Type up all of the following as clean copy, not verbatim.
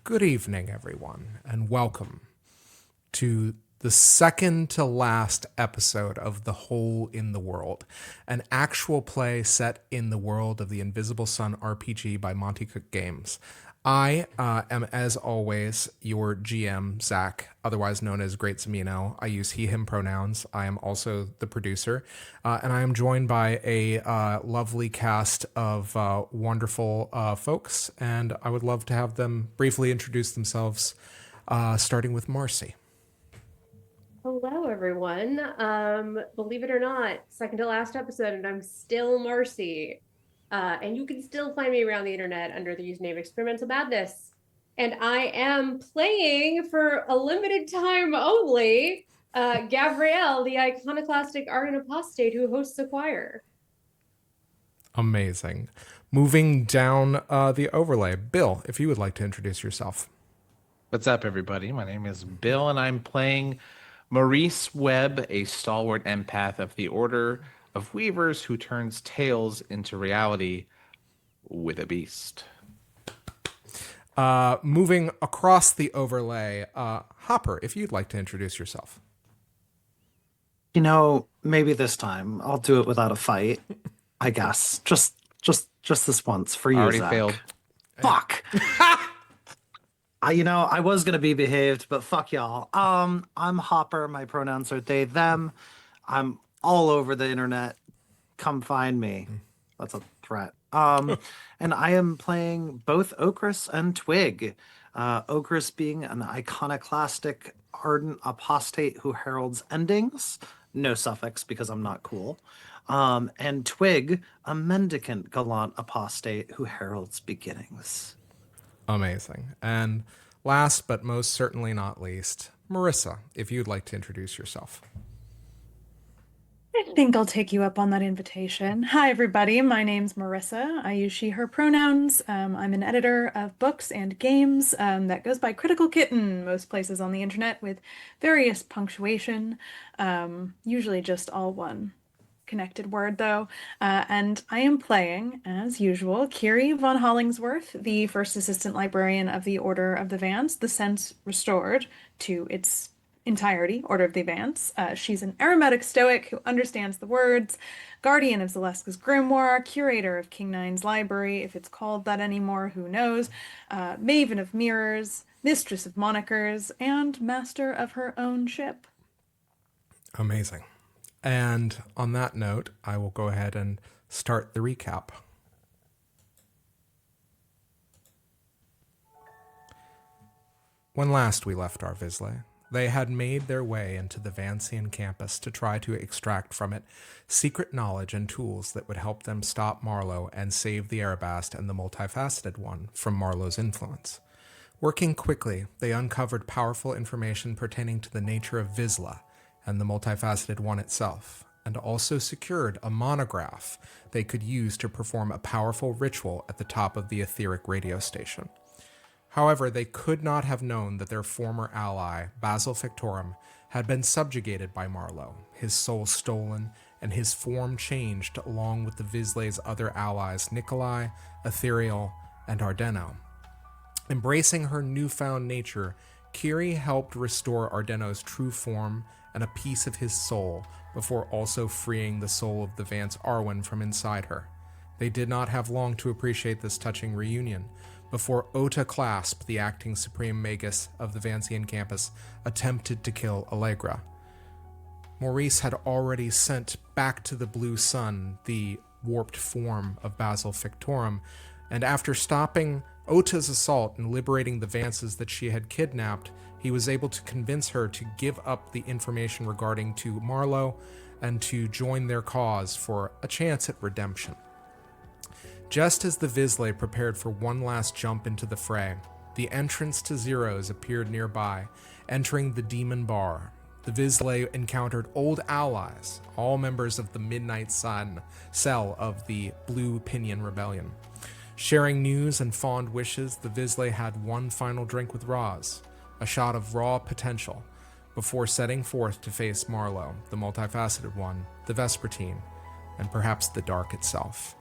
Good evening, everyone, and welcome to the second to last episode of The Hole in the World, an actual play set in the world of the Invisible Sun RPG by Monte Cook Games. I am, as always, your GM, Zach, otherwise known as Great Zamino. I use he, him pronouns. I am also the producer, and I am joined by a lovely cast of wonderful folks, and I would love to have them briefly introduce themselves, starting with Marcy. Hello, everyone. Believe it or not, second to last episode, and I'm still Marcy. And you can still find me around the internet under the username Experimental Madness. And I am playing for a limited time only Gabrielle, the iconoclastic Aryan apostate who hosts a choir. Amazing. Moving down the overlay, Bill, if you would like to introduce yourself. What's up, everybody? My name is Bill, and I'm playing Maurice Webb, a stalwart empath of the Order of Weavers who turns tales into reality with a beast. Moving across the overlay, Hopper, if you'd like to introduce yourself. You know, maybe this time I'll do it without a fight. I guess just this once for you, Already Zach. failed. Fuck. I was gonna be behaved, but fuck y'all. I'm Hopper. My pronouns are they, them. I'm all over the internet. Come find me. That's a threat. And I am playing both Okris and Twig. Okris being an iconoclastic ardent apostate who heralds endings. No suffix because I'm not cool. And Twig, a mendicant gallant apostate who heralds beginnings. Amazing. And last but most certainly not least, Marissa, if you'd like to introduce yourself. I think I'll take you up on that invitation. Hi, everybody. My name's Marissa. I use she, her pronouns. I'm an editor of books and games that goes by Critical Kitten, most places on the internet, with various punctuation, usually just all one connected word, though. And I am playing, as usual, Kiri von Hollingsworth, the first assistant librarian of the Order of the Vance, the sense restored to its entirety, Order of the Vance. She's an aromatic stoic who understands the words, guardian of Zaleska's grimoire, curator of King Nine's library, if it's called that anymore, who knows, maven of mirrors, mistress of monikers, and master of her own ship. Amazing. And on that note, I will go ahead and start the recap. When last we left our Vislae, they had made their way into the Vancian campus to try to extract from it secret knowledge and tools that would help them stop Marlowe and save the Arabast and the Multifaceted One from Marlowe's influence. Working quickly, they uncovered powerful information pertaining to the nature of Vislae and the Multifaceted One itself, and also secured a monograph they could use to perform a powerful ritual at the top of the etheric radio station. However, they could not have known that their former ally, Basil Fictorum, had been subjugated by Marlowe, his soul stolen, and his form changed along with the Vislae's other allies, Nikolai, Ethereal, and Ardeno. Embracing her newfound nature, Kiri helped restore Ardeno's true form and a piece of his soul before also freeing the soul of the Vance Arwen from inside her. They did not have long to appreciate this touching reunion before Ota Clasp, the acting Supreme Magus of the Vancian campus, attempted to kill Allegra. Maurice had already sent back to the Blue Sun the warped form of Basil Fictorum, and after stopping Ota's assault and liberating the Vances that she had kidnapped, he was able to convince her to give up the information regarding to Marlowe and to join their cause for a chance at redemption. Just as the Vislae prepared for one last jump into the fray, the entrance to Zero's appeared nearby, entering the Demon Bar. The Vislae encountered old allies, all members of the Midnight Sun cell of the Blue Pinion Rebellion. Sharing news and fond wishes, the Vislae had one final drink with Roz, a shot of raw potential, before setting forth to face Marlowe, the Multifaceted One, the Vespertine, and perhaps the Dark itself.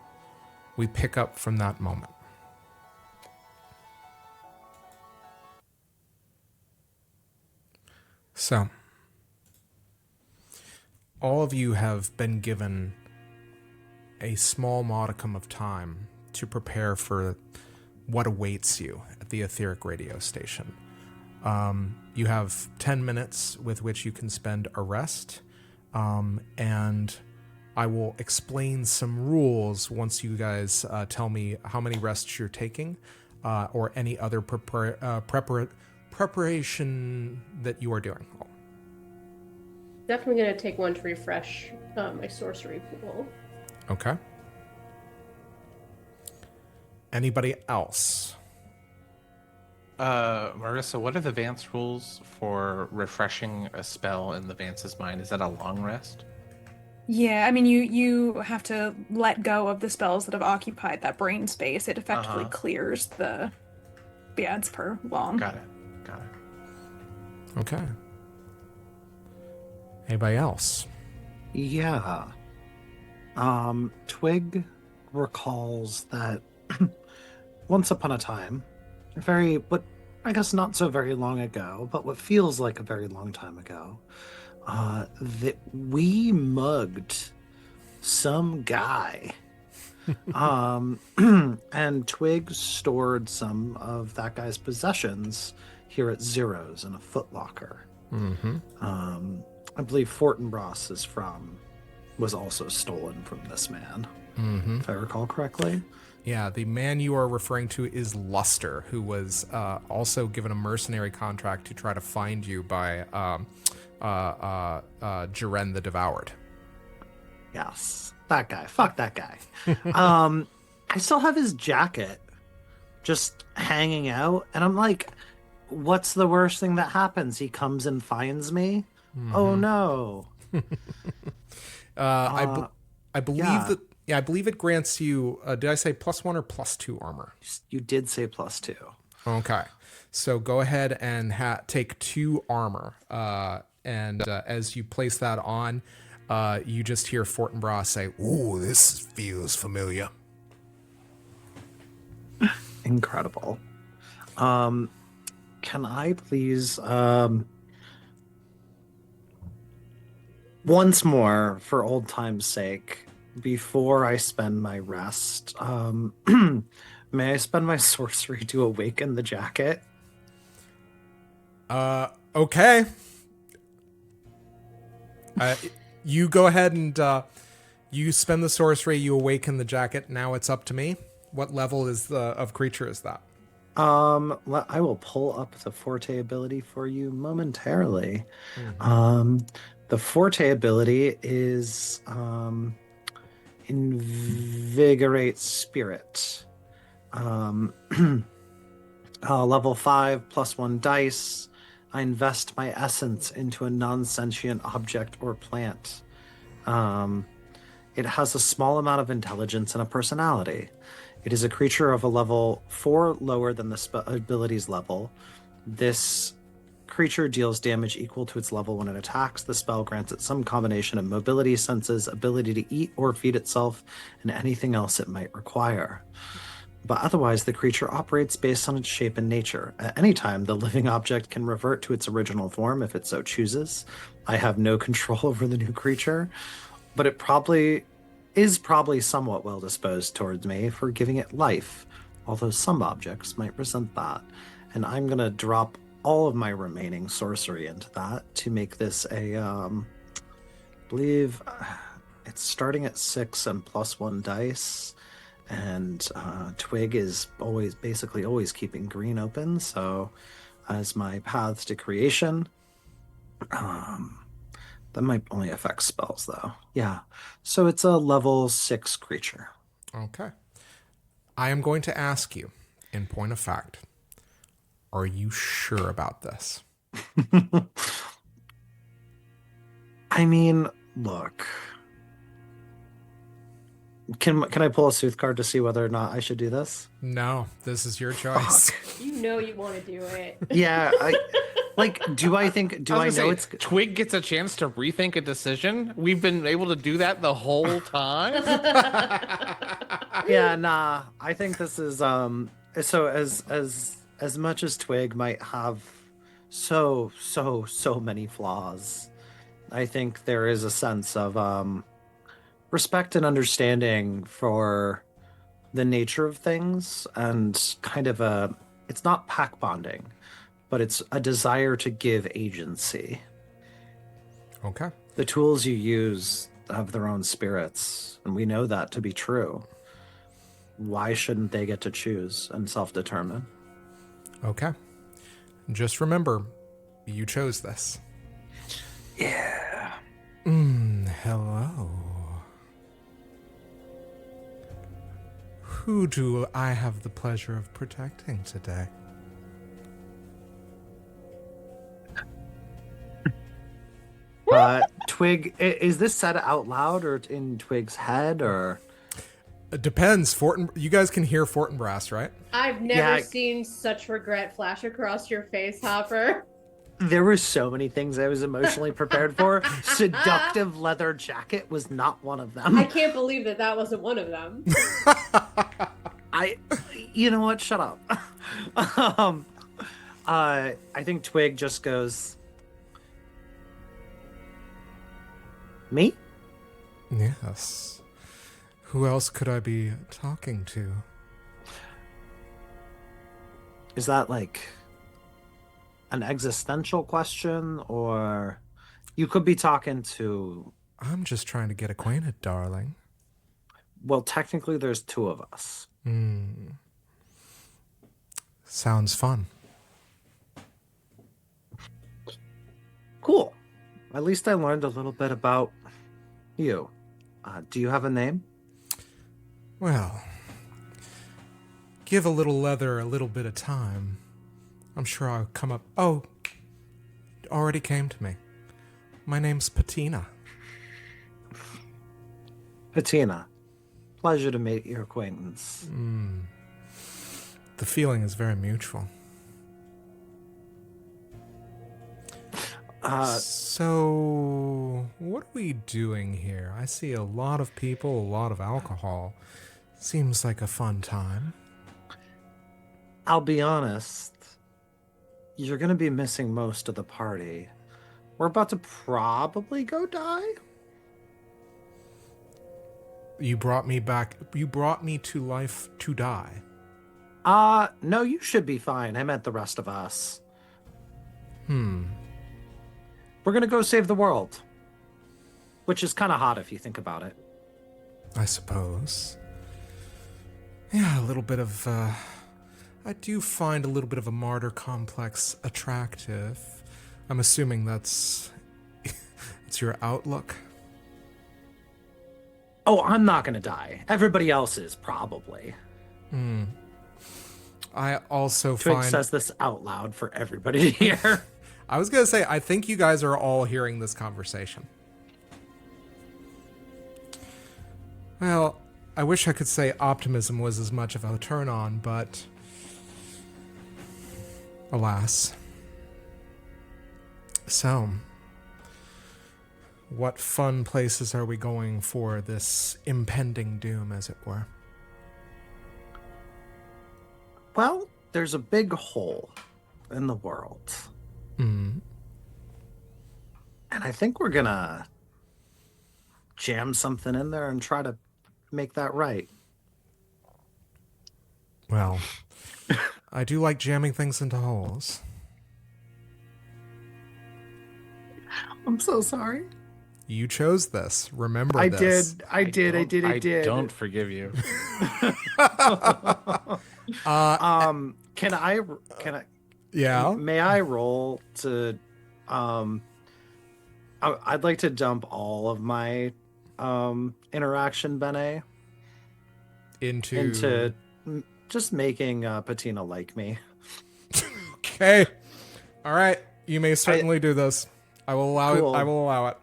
We pick up from that moment. So, all of you have been given a small modicum of time to prepare for what awaits you at the etheric radio station. You have 10 minutes with which you can spend a rest, and I will explain some rules once you guys tell me how many rests you're taking, or any other preparation that you are doing. Definitely gonna take one to refresh my sorcery pool. Okay. Anybody else? Marissa, what are the Vance rules for refreshing a spell in the Vance's mind? Is that a long rest? Yeah, I mean, you have to let go of the spells that have occupied that brain space. It effectively clears the... Yeah, it's per long. Got it. Okay. Anybody else? Yeah. Twig recalls that once upon a time, I guess not so very long ago, but what feels like a very long time ago, that we mugged some guy. And Twig stored some of that guy's possessions here at Zero's in a footlocker. Mm-hmm. I believe Fortinbras was also stolen from this man, if I recall correctly. Yeah, the man you are referring to is Luster, who was also given a mercenary contract to try to find you by Jiren the Devoured. Yes, that guy. Fuck that guy. I still have his jacket just hanging out, and I'm like, what's the worst thing that happens? He comes and finds me? Oh no. I believe that. Yeah, I believe it grants you. Did I say +1 or +2 armor? You did say +2. Okay, so go ahead and take 2 armor. And as you place that on, you just hear Fortinbras say, "Ooh, this feels familiar." Incredible. Can I please once more, for old time's sake, before I spend my rest, may I spend my sorcery to awaken the jacket? Okay. You go ahead and you spend the sorcery. You awaken the jacket. Now it's up to me. What level of creature is that? I will pull up the Forte ability for you momentarily. The Forte ability is Invigorate Spirit. Level 5, +1 dice. I invest my essence into a non-sentient object or plant. It has a small amount of intelligence and a personality. It is a creature of a level 4 lower than the ability's level. This creature deals damage equal to its level when it attacks. The spell grants it some combination of mobility, senses, ability to eat or feed itself, and anything else it might require. But otherwise, the creature operates based on its shape and nature. At any time, the living object can revert to its original form if it so chooses. I have no control over the new creature, but it is probably somewhat well disposed towards me for giving it life, although some objects might resent that. And I'm going to drop all of my remaining sorcery into that to make this a, I believe it's starting at 6 and +1 dice. And Twig is basically always keeping green open, so as my paths to creation, that might only affect spells though. Yeah, so it's a level 6 creature. Okay. I am going to ask you, in point of fact, are you sure about this? I mean, look. Can I pull a Sooth card to see whether or not I should do this? No, this is your choice. You know you want to do it. Yeah, do I know it's... Twig gets a chance to rethink a decision? We've been able to do that the whole time? Yeah, nah. I think this is so as much as Twig might have so many flaws. I think there is a sense of respect and understanding for the nature of things, and kind of it's not pack bonding, but it's a desire to give agency. Okay. The tools you use have their own spirits, and we know that to be true. Why shouldn't they get to choose and self-determine? Okay. Just remember, you chose this. Yeah. Hello. Who do I have the pleasure of protecting today? Twig, is this said out loud or in Twig's head, or? It depends. You guys can hear Fortinbras, right? I've never seen such regret flash across your face, Hopper. There were so many things I was emotionally prepared for. Seductive leather jacket was not one of them. I can't believe that wasn't one of them. You know what? Shut up. I think Twig just goes, me? Yes. Who else could I be talking to? Is that like an existential question, or you could be talking to... I'm just trying to get acquainted, darling. Well, technically there's two of us. Sounds fun. Cool. At least I learned a little bit about you. Do you have a name? Well, give a little leather a little bit of time. I'm sure I'll come up... Oh, it already came to me. My name's Patina. Patina. Pleasure to make your acquaintance. The feeling is very mutual. So, what are we doing here? I see a lot of people, a lot of alcohol. Seems like a fun time. I'll be honest. You're going to be missing most of the party. We're about to probably go die. You brought me back. You brought me to life to die. No, you should be fine. I meant the rest of us. We're going to go save the world. Which is kind of hot if you think about it. I suppose. Yeah, a little bit of, I do find a little bit of a martyr complex attractive. I'm assuming it's your outlook. Oh, I'm not going to die. Everybody else is, probably. I also Twig find... says this out loud for everybody to hear. I was going to say, I think you guys are all hearing this conversation. Well, I wish I could say optimism was as much of a turn on, but alas. So, what fun places are we going for this impending doom, as it were? Well, there's a big hole in the world. And I think we're gonna jam something in there and try to make that right. Well, I do like jamming things into holes. I'm so sorry. You chose this. Remember this. I did. I don't forgive you. Can I? Yeah. May I roll to? I'd like to dump all of my interaction bene into just making Patina like me. Okay. All right. You may certainly do this. I will allow Cool. it. I will allow it.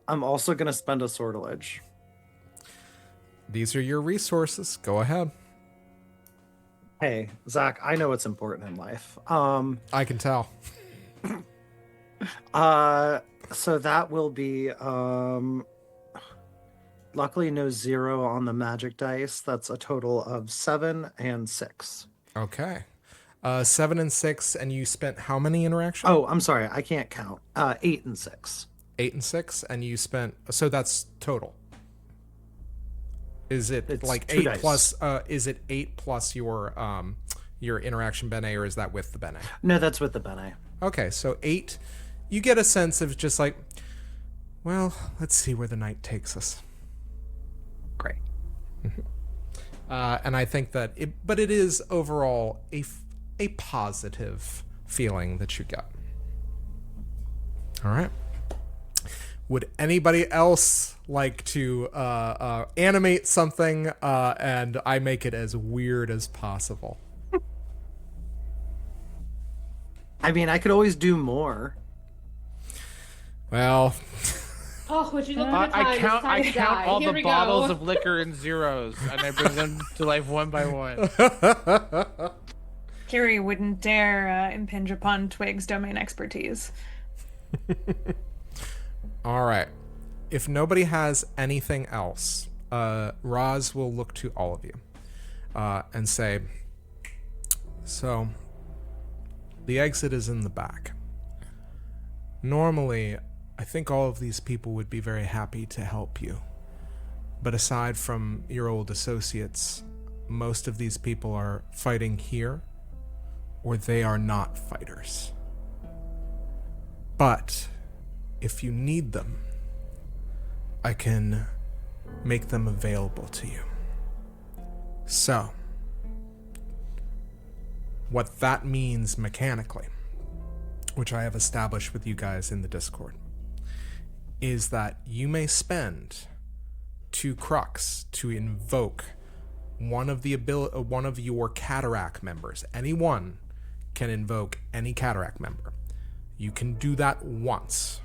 I'm also gonna spend a sortilege. These are your resources. Go ahead. Hey, Zach, I know what's important in life. I can tell. So that will be luckily no 0 on the magic dice. That's a total of 7 and 6. Okay. 7 and 6, and you spent how many interaction? Oh, I'm sorry, I can't count. 8 and 6. 8 and 6, and you spent, so that's total. Is it It's like 2 8 dice. plus? Is it 8 plus your interaction bene, or is that with the bene? No, that's with the bene. Okay, so 8. You get a sense of just like, well, let's see where the night takes us. Great. And I think that but it is overall a positive feeling that you get. All right. Would anybody else like to animate something and I make it as weird as possible? I mean, I could always do more. Well, Oh, would you look at the time? I count It's time to die. all Here the we bottles go. of liquor and zeros, and I bring them to life one by one. Carrie wouldn't dare impinge upon Twig's domain expertise. all right. If nobody has anything else, Roz will look to all of you and say, so the exit is in the back. Normally, I think all of these people would be very happy to help you. But aside from your old associates, most of these people are fighting here, or they are not fighters. But if you need them, I can make them available to you. So, what that means mechanically, which I have established with you guys in the Discord, is that you may spend 2 crux to invoke one of your cataract members. Anyone can invoke any cataract member. You can do that once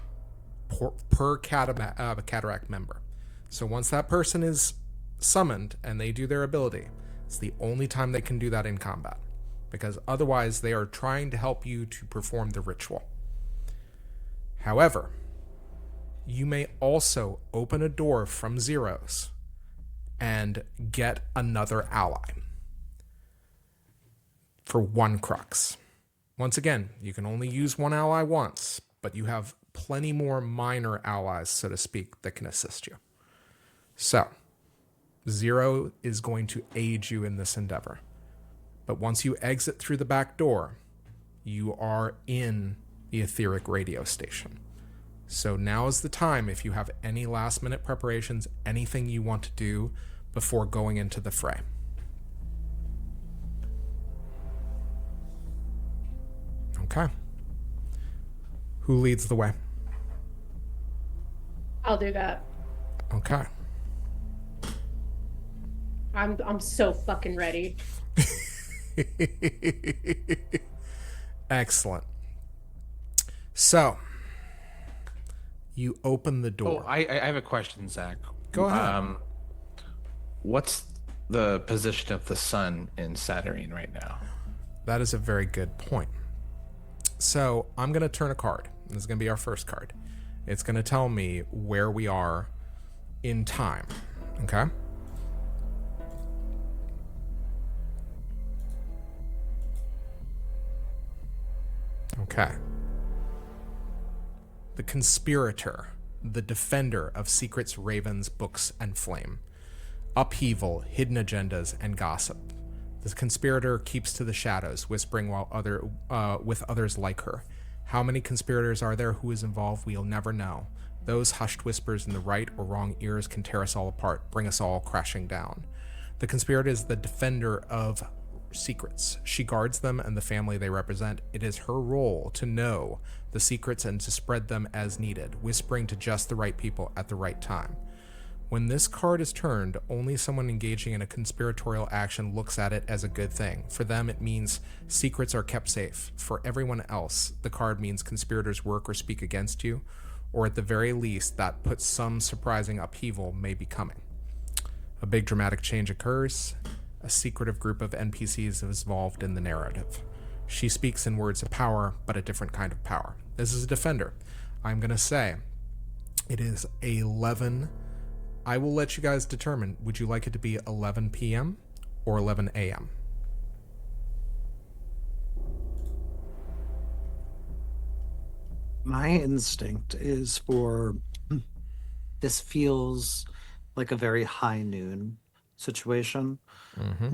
per cataract member. So once that person is summoned and they do their ability, it's the only time they can do that in combat, because otherwise they are trying to help you to perform the ritual. However, you may also open a door from zeros and get another ally for 1 crux. Once again, you can only use 1 ally once, but you have plenty more minor allies, so to speak, that can assist you. So, 0 is going to aid you in this endeavor. But once you exit through the back door, you are in the etheric radio station. So now is the time, if you have any last minute preparations, anything you want to do before going into the fray. Okay. Who leads the way? I'll do that. Okay. I'm so fucking ready. Excellent. So, you open the door. Oh, I have a question, Zach. Go ahead. What's the position of the sun in Satyrine right now? That is a very good point. So I'm going to turn a card. This is going to be our first card. It's going to tell me where we are in time. Okay? Okay. The conspirator, the defender of secrets, ravens, books, and flame. Upheaval, hidden agendas, and gossip. The conspirator keeps to the shadows, whispering with others like her. How many conspirators are there? Who is involved? We'll never know. Those hushed whispers in the right or wrong ears can tear us all apart, bring us all crashing down. The conspirator is the defender of secrets. She guards them and the family they represent. It is her role to know the secrets and to spread them as needed, whispering to just the right people at the right time. When this card is turned, only someone engaging in a conspiratorial action looks at it as a good thing. For them, it means secrets are kept safe. For everyone else, the card means conspirators work or speak against you, or at the very least, that puts some surprising upheaval may be coming. A big dramatic change occurs. A secretive group of NPCs is involved in the narrative. She speaks in words of power, but a different kind of power. This is a defender. I'm going to say it is 11. I will let you guys determine. Would you like it to be 11 p.m. or 11 a.m.? My instinct is for this feels like a very high noon situation. Mm-hmm.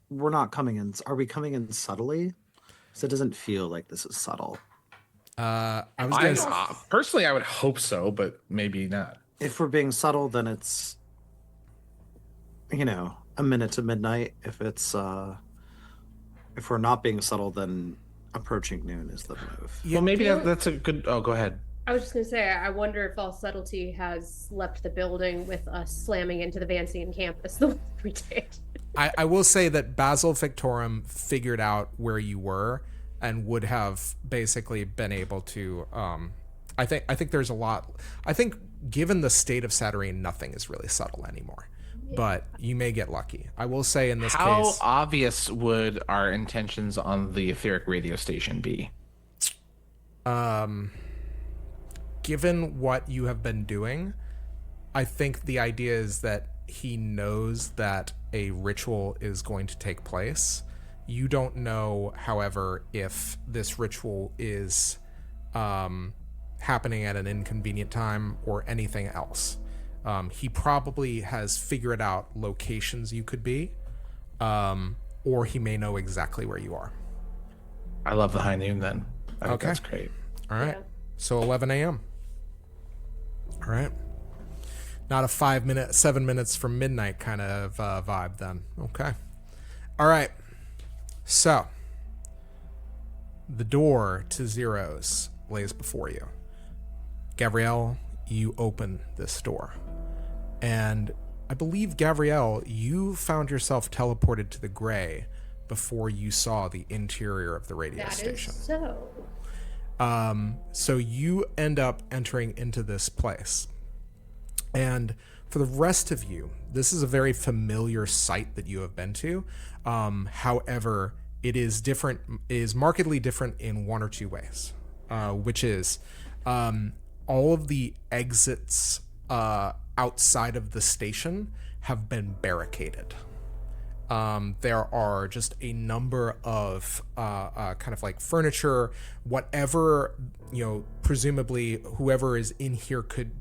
We're not coming in. Are we coming in subtly? Because it doesn't feel like this is subtle. I was gonna say, Personally, I would hope so, but maybe not. If we're being subtle, then it's, a minute to midnight. If we're not being subtle, then approaching noon is the move. Well, maybe that's a good. Oh, go ahead. I was just going to say, I wonder if all subtlety has left the building with us slamming into the Vancian campus the way we did. I will say that Basil Victorum figured out where you were and would have basically been able to. I think there's a lot. I think given the state of Satyrine, nothing is really subtle anymore. Yeah. But you may get lucky. I will say in this case. How obvious would our intentions on the etheric radio station be? Given what you have been doing, I think the idea is that he knows that a ritual is going to take place. You don't know, however, if this ritual is happening at an inconvenient time or anything else. He probably has figured out locations you could be, or he may know exactly where you are. I love the high noon then. I think Okay. that's great. All right. Yeah. So 11 a.m. All right. Not a 7 minutes from midnight kind of vibe then. Okay. All right. So the door to Zero's lays before you. Gabrielle, you open this door. And I believe, Gabrielle, you found yourself teleported to the gray before you saw the interior of the radio station. That is so. So you end up entering into this place. And for the rest of you, this is a very familiar site that you have been to. However, it is different, is markedly different in one or two ways, which is all of the exits outside of the station have been barricaded. There are just a number of kind of like furniture, whatever, presumably whoever is in here could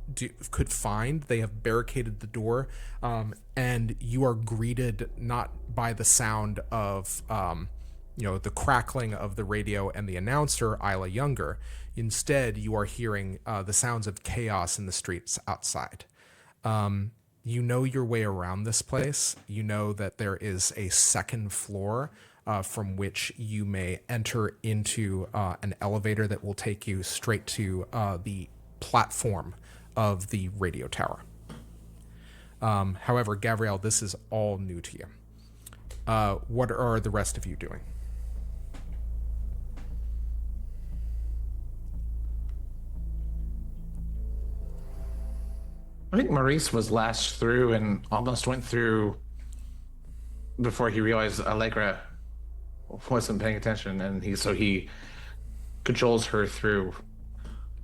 find. They have barricaded the door, and you are greeted not by the sound of the crackling of the radio and the announcer, Isla Younger. Instead, you are hearing the sounds of chaos in the streets outside. You know your way around this place. You know that there is a second floor from which you may enter into an elevator that will take you straight to the platform of the radio tower. However, Gabrielle, this is all new to you. What are the rest of you doing? I think Maurice was last through and almost went through before he realized Allegra wasn't paying attention, and he cajoles her through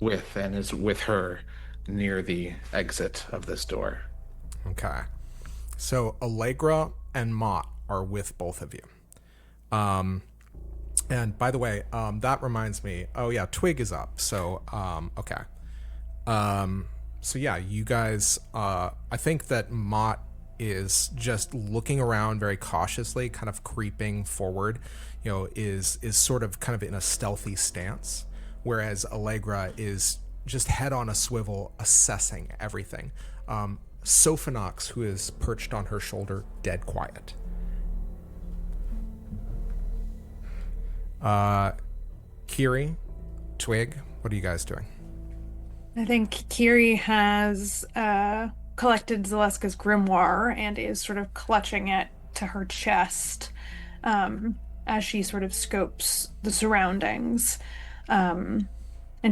and is with her near the exit of this door. Okay. So Allegra and Mott are with both of you. And by the way, that reminds me, Twig is up. So, okay. So yeah, you guys, I think that Mott is just looking around very cautiously, kind of creeping forward, is sort of kind of in a stealthy stance, whereas Allegra is just head on a swivel, assessing everything. Sophanox, who is perched on her shoulder, dead quiet. Kiri, Twig, what are you guys doing? I think Kiri has collected Zaleska's grimoire and is sort of clutching it to her chest as she sort of scopes the surroundings. And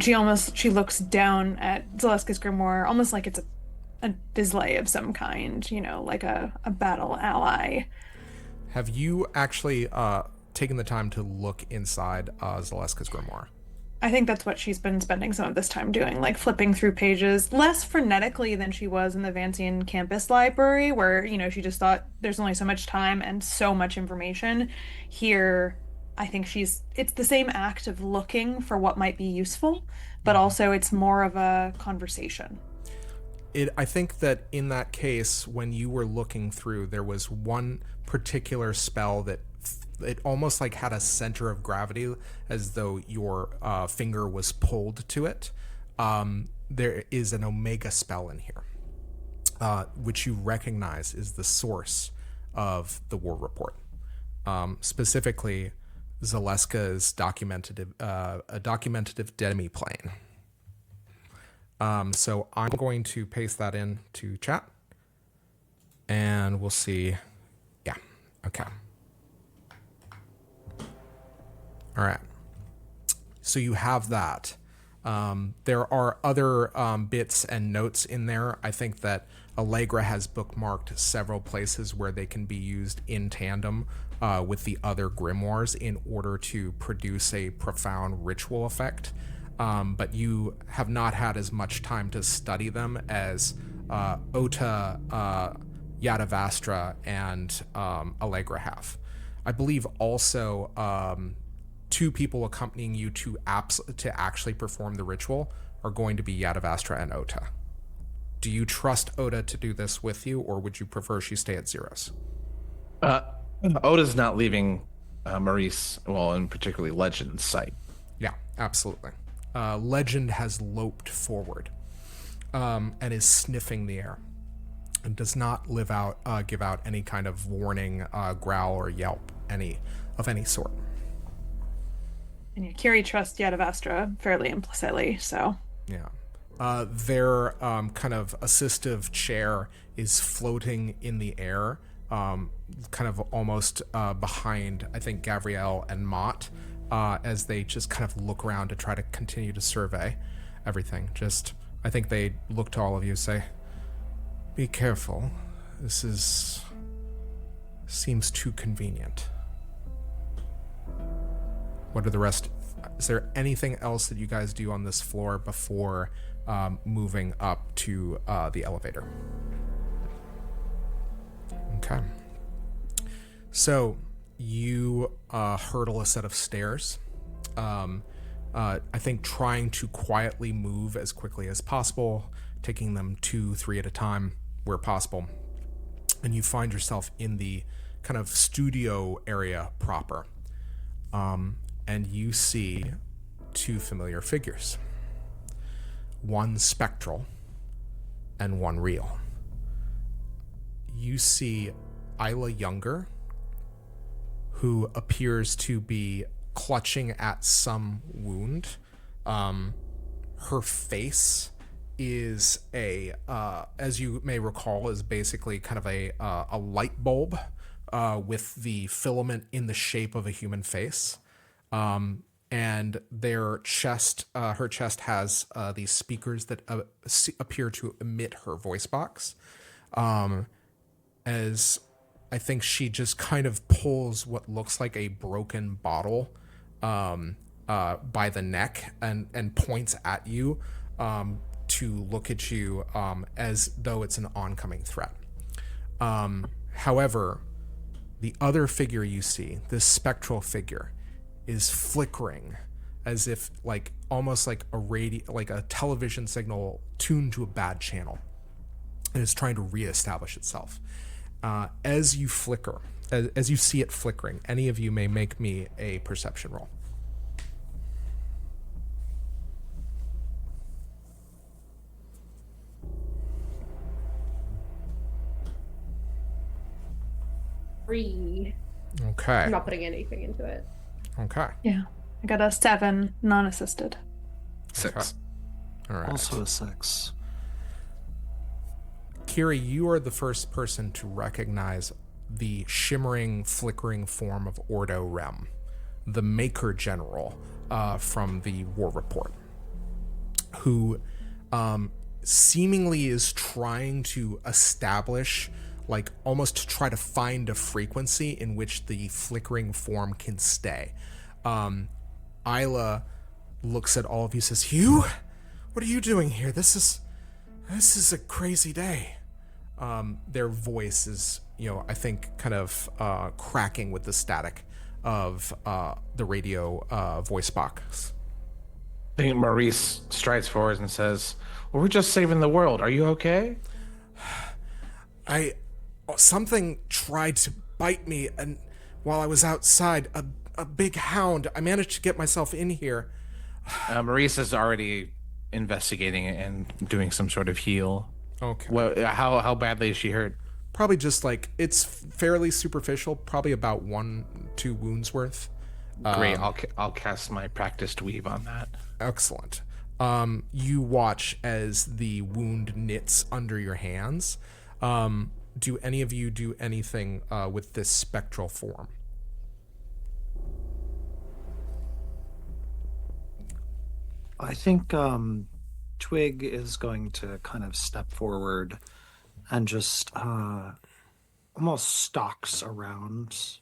she looks down at Zaleska's grimoire almost like it's a Vislae of some kind, like a battle ally. Have you actually taken the time to look inside Zaleska's grimoire? I think that's what she's been spending some of this time doing, like flipping through pages less frenetically than she was in the Vancian campus library, where, she just thought there's only so much time and so much information. Here, I think it's the same act of looking for what might be useful, but also it's more of a conversation. I think that in that case, when you were looking through, there was one particular spell that it almost like had a center of gravity, as though your finger was pulled to it. There is an Omega spell in here, which you recognize is the source of the war report. Specifically, Zaleska's a documentative demi-plane. So I'm going to paste that into chat, and we'll see. Yeah, okay. All right. So you have that. There are other bits and notes in there. I think that Allegra has bookmarked several places where they can be used in tandem with the other grimoires in order to produce a profound ritual effect. But you have not had as much time to study them as Ota, Yadavastra, and Allegra have. I believe also two people accompanying you to actually perform the ritual are going to be Yadavastra and Ota. Do you trust Ota to do this with you, or would you prefer she stay at Zeros? Oda's not leaving Maurice, well, and particularly Legend's sight. Yeah, absolutely. Legend has loped forward and is sniffing the air and does not give out any kind of warning, growl, or yelp of any sort. And yeah, Kiri trusts Yadavastra fairly implicitly, so. Yeah. Their kind of assistive chair is floating in the air, kind of almost behind, I think, Gavriel and Mott, as they just kind of look around to try to continue to survey everything. I think they look to all of you and say, be careful. This seems too convenient. What are the rest? Is there anything else that you guys do on this floor before moving up to the elevator? Okay. So you hurdle a set of stairs. I think trying to quietly move as quickly as possible, taking them 2-3 at a time where possible. And you find yourself in the kind of studio area proper. And you see two familiar figures. One spectral and one real. You see Isla Younger, who appears to be clutching at some wound. Her face is as you may recall, is basically kind of a light bulb with the filament in the shape of a human face. And her chest has these speakers that appear to emit her voice box. As I think she just kind of pulls what looks like a broken bottle by the neck and points at you to look at you as though it's an oncoming threat. However, the other figure you see, this spectral figure, is flickering as if almost like a television signal tuned to a bad channel, and it's trying to reestablish itself. As you see it flickering, any of you may make me a perception roll. Three. Okay. I'm not putting anything into it. Okay. Yeah. I got a 7, non-assisted. 6. Okay. All right. Also a 6. Kiri, you are the first person to recognize the shimmering, flickering form of Ordo Rem, the Maker General from the War Report, who seemingly is trying to establish, almost to try to find a frequency in which the flickering form can stay. Isla looks at all of you and says, Hugh, what are you doing here? This is a crazy day. Their voice is, I think kind of cracking with the static of the radio voice box. I think Maurice strides forward and says, well, we're just saving the world. Are you okay? Something tried to bite me, and while I was outside, a big hound. I managed to get myself in here. Maurice is already investigating it and doing some sort of heal. Okay. Well, how badly is she hurt? Probably just like, it's fairly superficial, probably about 1-2 wounds worth. Great, I'll cast my practiced weave on that. Excellent. You watch as the wound knits under your hands. Do any of you do anything with this spectral form? I think Twig is going to kind of step forward and just almost stalks around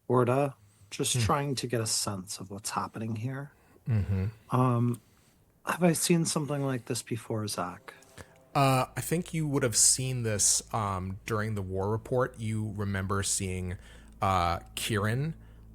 Orda, just trying to get a sense of what's happening here. Mm-hmm. Have I seen something like this before, Zach? I think you would have seen this during the war report. You remember seeing Kieran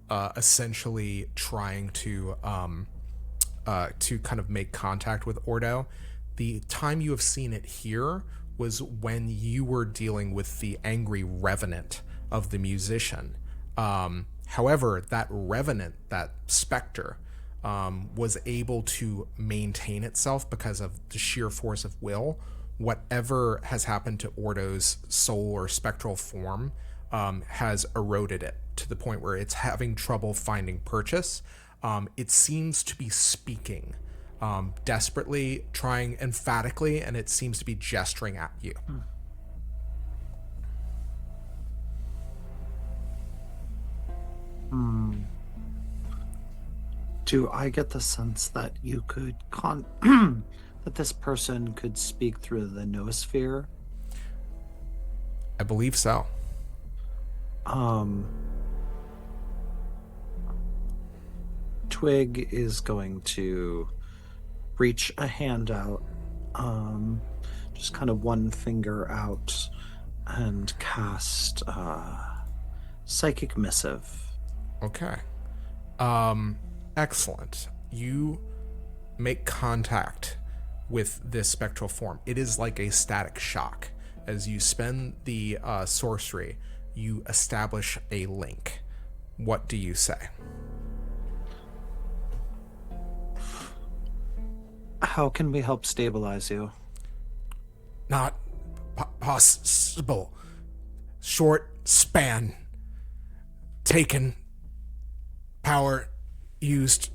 essentially trying to kind of make contact with Ordo. The time you have seen it here was when you were dealing with the angry revenant of the musician. However, that revenant, that specter, was able to maintain itself because of the sheer force of will. Whatever has happened to Ordo's soul or spectral form has eroded it to the point where it's having trouble finding purchase. It seems to be speaking desperately, trying emphatically, and it seems to be gesturing at you. Do I get the sense that you could that this person could speak through the noosphere? I believe so. Twig is going to reach a hand out, just kind of one finger out, and cast Psychic Missive. Okay. Excellent. You make contact with this spectral form. It is like a static shock. As you spend the sorcery, you establish a link. What do you say? How can we help stabilize you? Not possible. Short span. Taken. Power used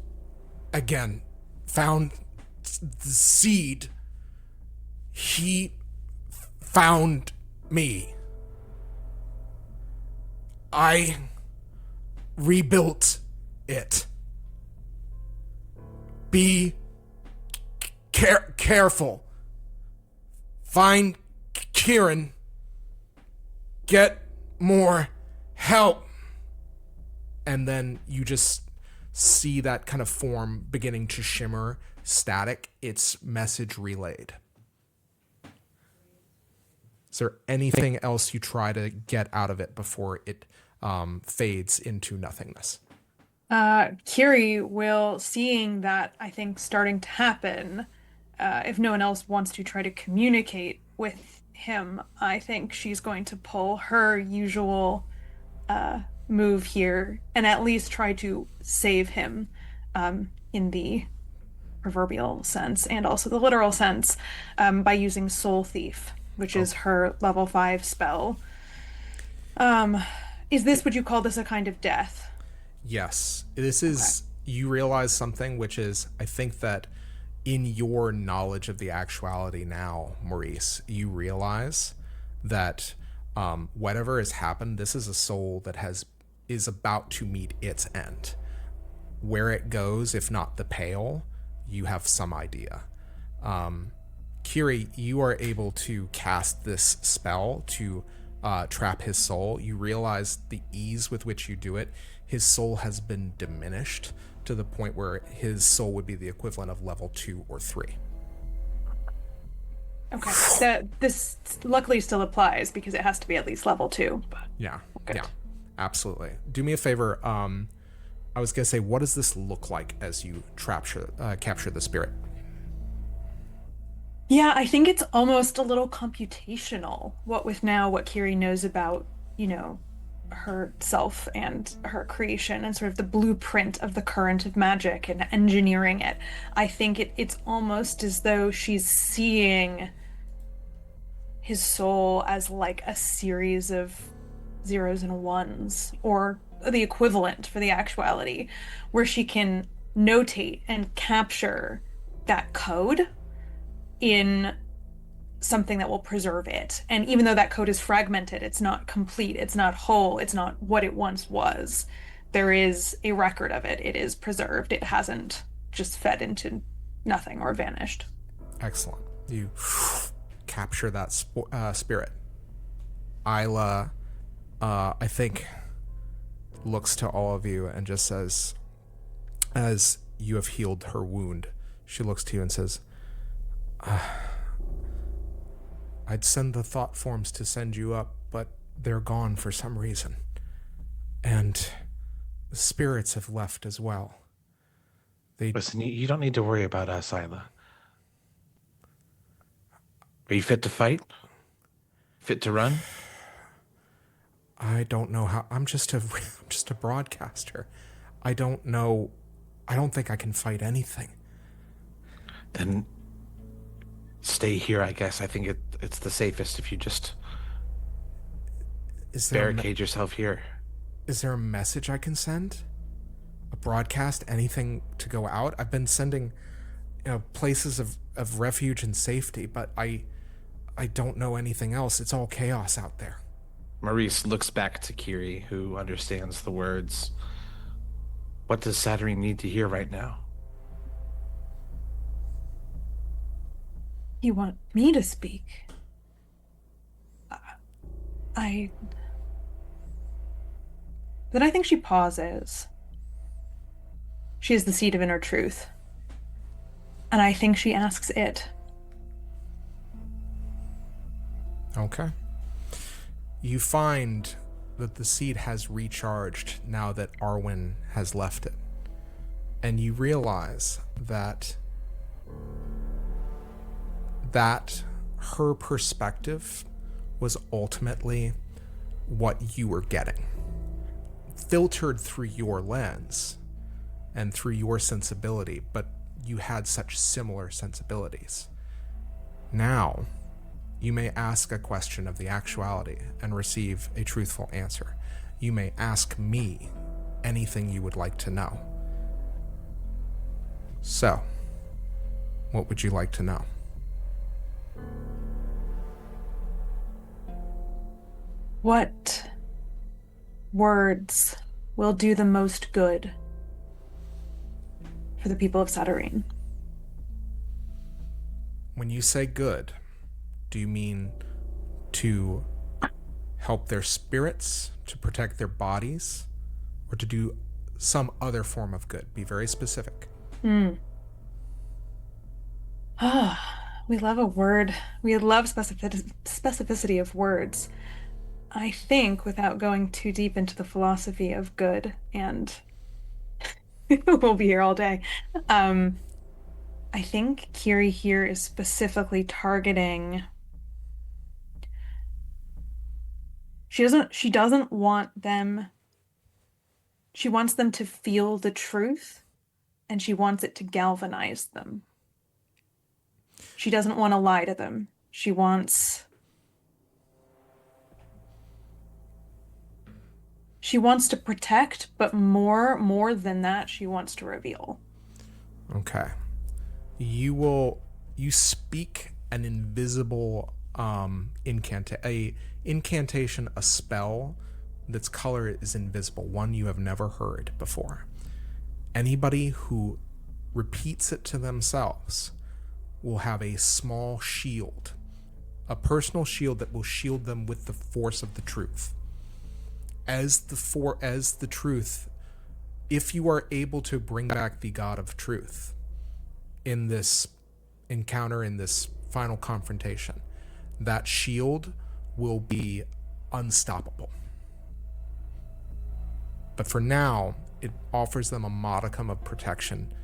again. Found the seed. He found me. I rebuilt it. Be careful. Find Kieran. Get more help. And then you just see that kind of form beginning to shimmer, static, its message relayed. Is there anything else you try to get out of it before it fades into nothingness? Kiri will, seeing that, I think, starting to happen, if no one else wants to try to communicate with him, I think she's going to pull her usual move here and at least try to save him in the proverbial sense and also the literal sense by using Soul Thief, which is her level 5 spell. Would you call this a kind of death? Yes. This is, you realize something, which is, I think that in your knowledge of the actuality now, Maurice, you realize that whatever has happened, this is a soul that is about to meet its end. Where it goes, if not the pale, you have some idea. Kiri, you are able to cast this spell to trap his soul. You realize the ease with which you do it. His soul has been diminished to the point where his soul would be the equivalent of level 2 or 3. Okay, this luckily still applies because it has to be at least level 2. But Yeah, good. yeah, Absolutely. Do me a favor. I was going to say, what does this look like as you capture the spirit? Yeah, I think it's almost a little computational. What with now what Kiri knows about, herself and her creation and sort of the blueprint of the current of magic and engineering it. I think it's almost as though she's seeing his soul as like a series of zeros and ones, or the equivalent for the actuality, where she can notate and capture that code in something that will preserve it. And even though that code is fragmented, it's not complete, it's not whole, it's not what it once was. There is a record of it. It is preserved. It hasn't just fed into nothing or vanished. Excellent. You capture that spirit. Isla, I think, looks to all of you and just says, as you have healed her wound, she looks to you and says, I'd send the thought forms to send you up, but they're gone for some reason. And the spirits have left as well. Listen, you don't need to worry about us, Isla. Are you fit to fight? Fit to run? I don't know how. I'm just a broadcaster. I don't know. I don't think I can fight anything. Then stay here, I guess. I think it's the safest if you just barricade yourself here. Is there a message I can send? A broadcast? Anything to go out? I've been sending, places of refuge and safety, but I don't know anything else. It's all chaos out there. Maurice looks back to Kiri, who understands the words. What does Satyrine need to hear right now? You want me to speak? Then I think she pauses. She is the seed of inner truth. And I think she asks it. Okay. You find that the seed has recharged now that Arwen has left it. And you realize that her perspective was ultimately what you were getting. Filtered through your lens and through your sensibility, but you had such similar sensibilities. Now, you may ask a question of the actuality and receive a truthful answer. You may ask me anything you would like to know. So, what would you like to know? What words will do the most good for the people of Satyrine? When you say good, do you mean to help their spirits, to protect their bodies, or to do some other form of good? Be very specific. We love a word. We love specificity of words. I think, without going too deep into the philosophy of good, and we'll be here all day, I think Kiri here is specifically targeting. She doesn't want them. She wants them to feel the truth, and she wants it to galvanize them. She doesn't want to lie to them. She wants to protect, but more than that, she wants to reveal. Okay. You speak an invisible incantation, a spell that's color is invisible, one you have never heard before. Anybody who repeats it to themselves will have a small shield, a personal shield that will shield them with the force of the truth. As the truth, if you are able to bring back the God of truth in this encounter, in this final confrontation, that shield will be unstoppable. But for now, it offers them a modicum of protection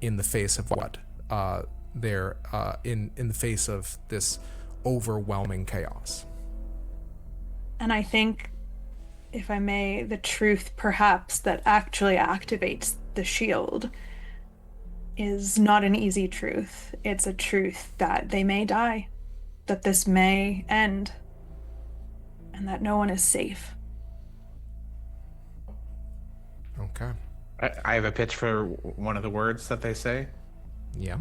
in the face of what they're in the face of this overwhelming chaos. And I think, if I may, the truth perhaps that actually activates the shield is not an easy truth. It's a truth that they may die, that this may end, and that no one is safe. Okay. I have a pitch for one of the words that they say. Yeah.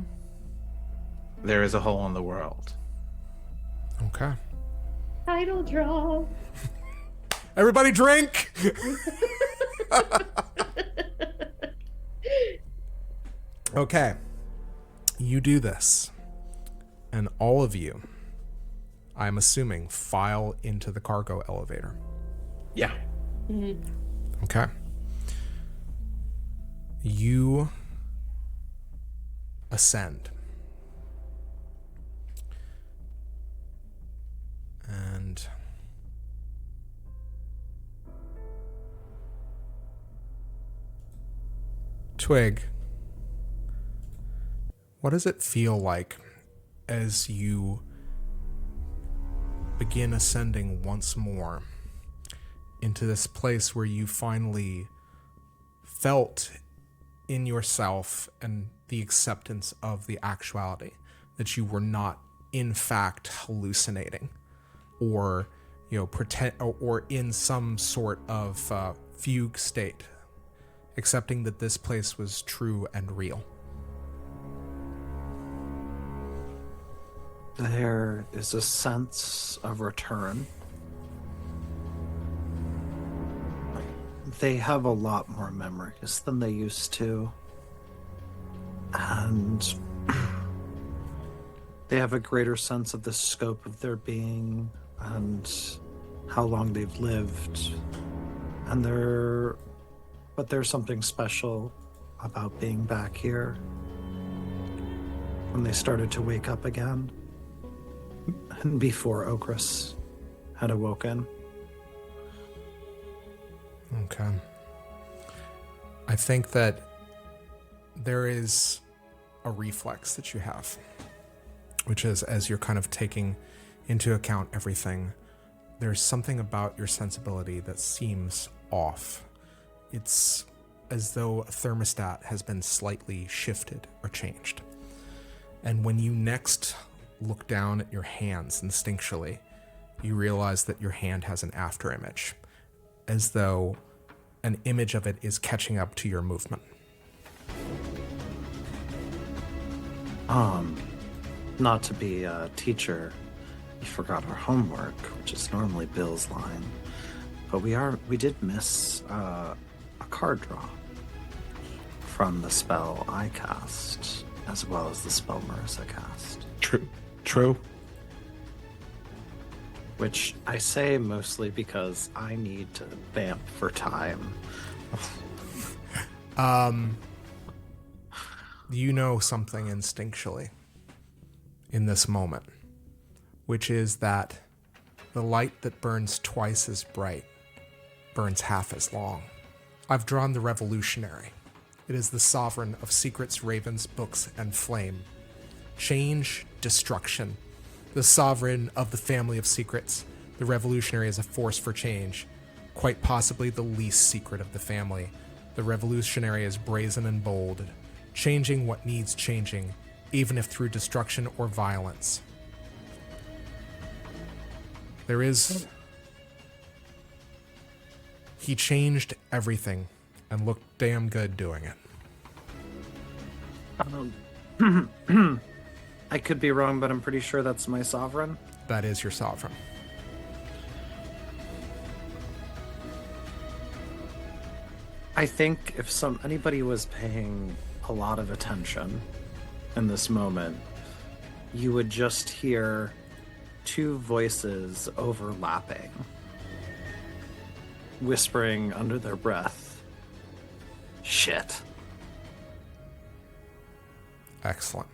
There is a hole in the world. Okay. Title draw. Everybody drink! Okay. You do this. And all of you, I'm assuming, file into the cargo elevator. Yeah. Okay. You ascend. And Twig, what does it feel like as you begin ascending once more into this place where you finally felt in yourself and the acceptance of the actuality that you were not in fact hallucinating or pretend or in some sort of fugue state, accepting that this place was true and real? There is a sense of return. They have a lot more memories than they used to. And they have a greater sense of the scope of their being and how long they've lived. And but there's something special about being back here. When they started to wake up again. And before Okris had awoken. Okay. I think that there is a reflex that you have, which is, as you're kind of taking into account everything, there's something about your sensibility that seems off. It's as though a thermostat has been slightly shifted or changed. And when you next look down at your hands instinctually, you realize that your hand has an afterimage, as though an image of it is catching up to your movement. Not to be a teacher, we forgot our homework, which is normally Bill's line, but we did miss a card draw from the spell I cast, as well as the spell Marissa cast. True. Which I say mostly because I need to vamp for time. You know something instinctually in this moment, which is that the light that burns twice as bright burns half as long. I've drawn the revolutionary. It is the sovereign of secrets, ravens, books, and flame. Change, destruction. The sovereign of the family of secrets. The revolutionary is a force for change, quite possibly the least secret of the family. The revolutionary is brazen and bold, changing what needs changing, even if through destruction or violence. He changed everything and looked damn good doing it. I could be wrong, but I'm pretty sure that's my sovereign. That is your sovereign. I think if anybody was paying a lot of attention in this moment, you would just hear two voices overlapping, whispering under their breath, "Shit." Excellent.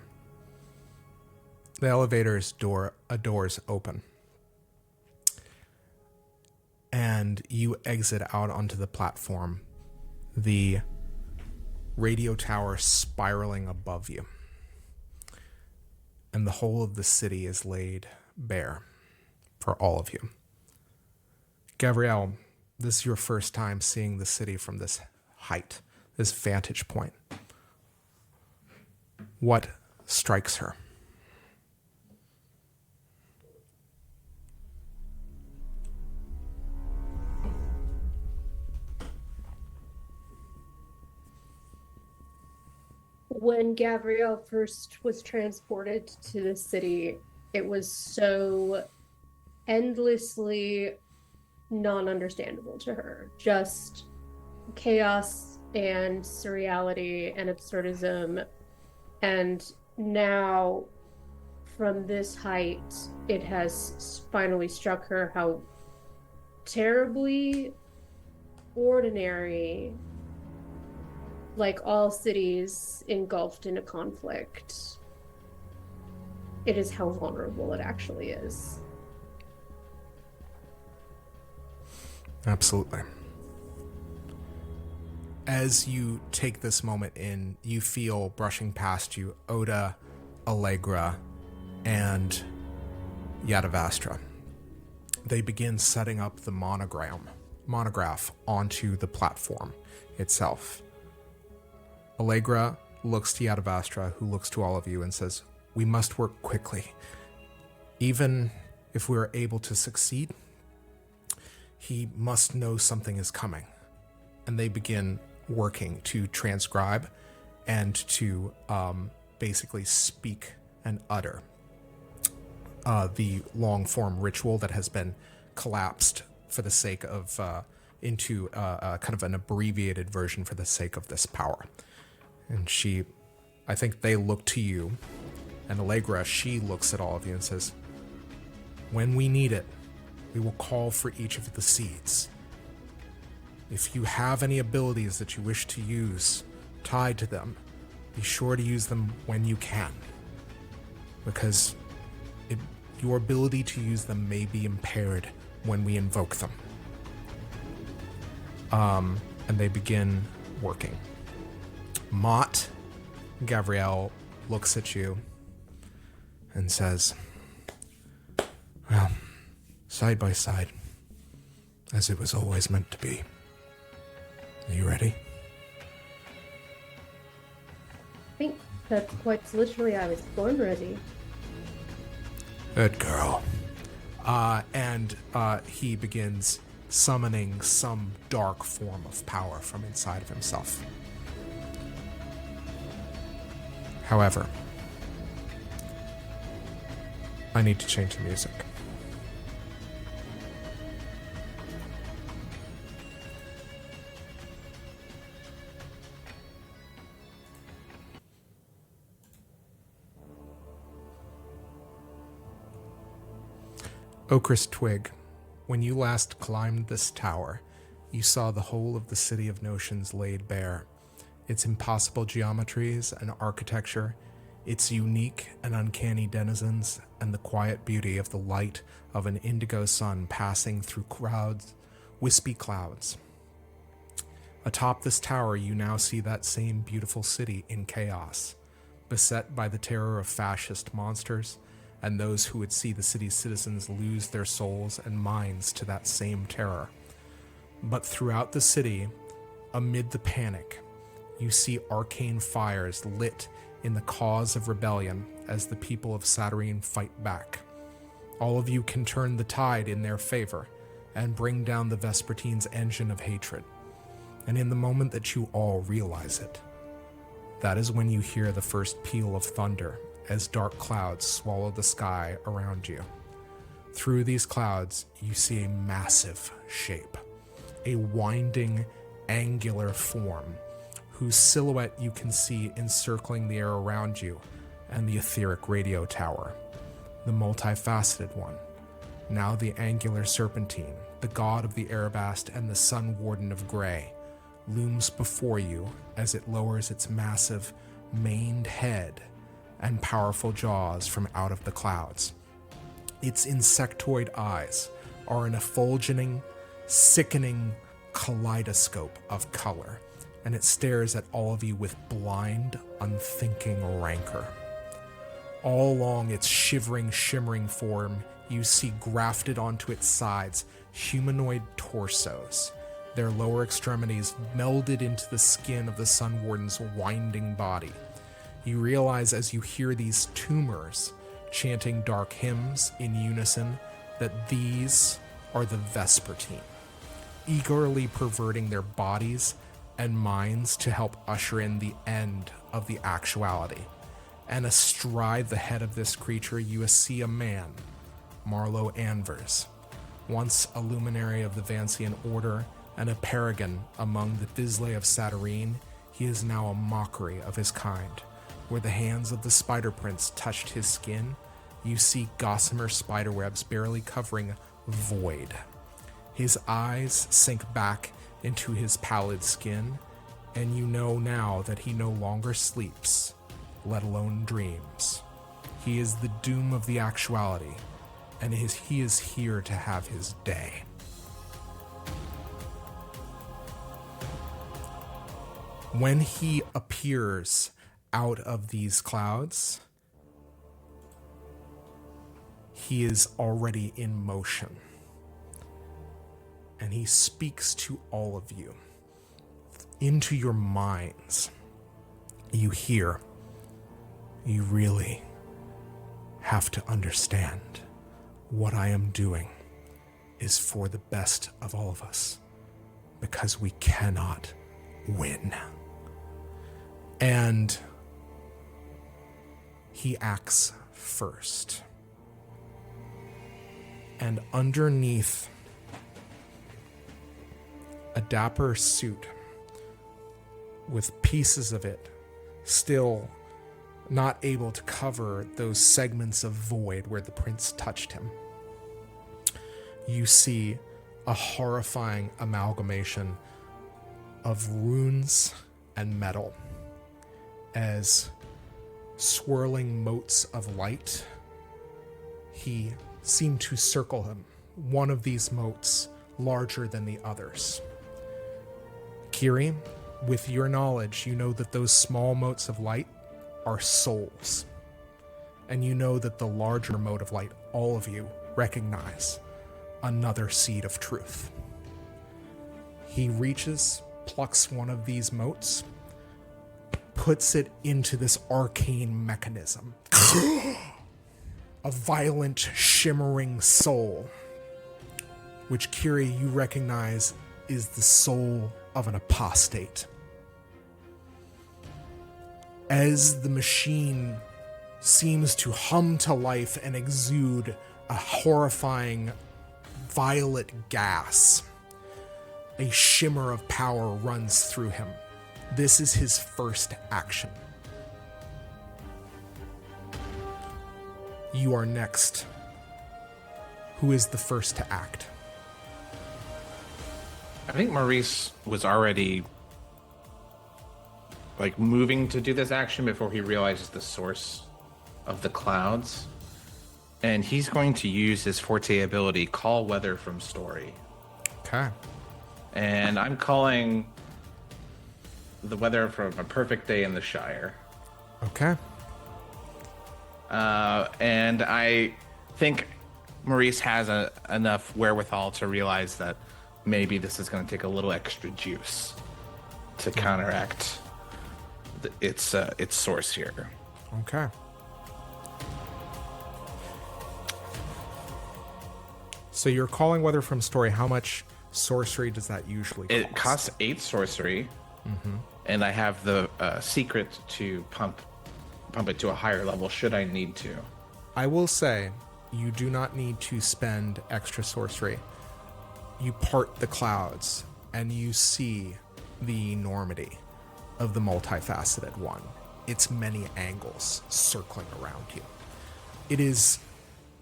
The elevator's doors open. And you exit out onto the platform the radio tower spiraling above you. And the whole of the city is laid bare for all of you. Gabrielle, this is your first time seeing the city from this height, this vantage point. What strikes her? When Gabrielle first was transported to the city, it was so endlessly non-understandable to her. Just chaos and surreality and absurdism. And now, from this height, it has finally struck her how terribly ordinary, like all cities engulfed in a conflict, it is how vulnerable it actually is. Absolutely. As you take this moment in, you feel brushing past you Oda, Allegra, and Yadavastra. They begin setting up the monograph onto the platform itself. Allegra looks to Yadavastra, who looks to all of you and says, "We must work quickly. Even if we are able to succeed, he must know something is coming." And they begin working to transcribe and to basically speak and utter the long-form ritual that has been collapsed for the sake of into kind of an abbreviated version for the sake of this power. And I think they look to you, and Allegra, she looks at all of you and says, "When we need it, we will call for each of the seeds. If you have any abilities that you wish to use tied to them, be sure to use them when you can, because your ability to use them may be impaired when we invoke them." And they begin working. Mott, Gabrielle looks at you and says, "Well, side by side, as it was always meant to be. Are you ready?" I think that's quite literally I was born ready. Good girl. And he begins summoning some dark form of power from inside of himself. However, I need to change the music. Ochris Twig, when you last climbed this tower, you saw the whole of the City of Notions laid bare. Its impossible geometries and architecture, its unique and uncanny denizens, and the quiet beauty of the light of an indigo sun passing through wispy clouds. Atop this tower, you now see that same beautiful city in chaos, beset by the terror of fascist monsters and those who would see the city's citizens lose their souls and minds to that same terror. But throughout the city, amid the panic, you see arcane fires lit in the cause of rebellion as the people of Satyrine fight back. All of you can turn the tide in their favor and bring down the Vespertine's engine of hatred. And in the moment that you all realize it, that is when you hear the first peal of thunder as dark clouds swallow the sky around you. Through these clouds, you see a massive shape, a winding, angular form whose silhouette you can see encircling the air around you and the etheric radio tower. The multifaceted one, now the angular serpentine, the god of the Erebast and the sun warden of Grey, looms before you as it lowers its massive, maned head and powerful jaws from out of the clouds. Its insectoid eyes are an effulging, sickening kaleidoscope of color, and it stares at all of you with blind, unthinking rancor. All along its shivering, shimmering form, you see grafted onto its sides humanoid torsos, their lower extremities melded into the skin of the Sun Warden's winding body. You realize as you hear these tumors chanting dark hymns in unison that these are the Vespertine, eagerly perverting their bodies and minds to help usher in the end of the Actuality. And astride the head of this creature, you see a man, Marlowe Anvers, once a luminary of the Vancian Order and a paragon among the Vislae of Satyrine. He is now a mockery of his kind. Where the hands of the Spider Prince touched his skin, you see gossamer spiderwebs barely covering void. His eyes sink back into his pallid skin, and you know now that he no longer sleeps, let alone dreams. He is the doom of the Actuality, and he is here to have his day. When he appears out of these clouds, he is already in motion. And he speaks to all of you. Into your minds, you hear, you really have to understand what I am doing is for the best of all of us, because we cannot win. And he acts first. And underneath a dapper suit with pieces of it still not able to cover those segments of void where the prince touched him, you see a horrifying amalgamation of runes and metal as swirling motes of light he seemed to circle him, one of these motes larger than the others. Kiri, with your knowledge, you know that those small motes of light are souls. And you know that the larger mote of light, all of you recognize another seed of truth. He reaches, plucks one of these motes, puts it into this arcane mechanism. A violent, shimmering soul, which Kiri, you recognize is the soul of an apostate. As the machine seems to hum to life and exude a horrifying violet gas, a shimmer of power runs through him. This is his first action. You are next. Who is the first to act? I think Maurice was already moving to do this action before he realizes the source of the clouds. And he's going to use his forte ability, Call Weather from Story. Okay. And I'm calling the weather from a perfect day in the Shire. Okay. And I think Maurice has enough wherewithal to realize that maybe this is going to take a little extra juice to counteract its source here. Okay. So you're calling weather from story. How much sorcery does that usually cost? It costs 8 sorcery, and I have the secret to pump it to a higher level should I need to. I will say you do not need to spend extra sorcery. You part the clouds and you see the enormity of the multifaceted one. Its many angles circling around you. It is,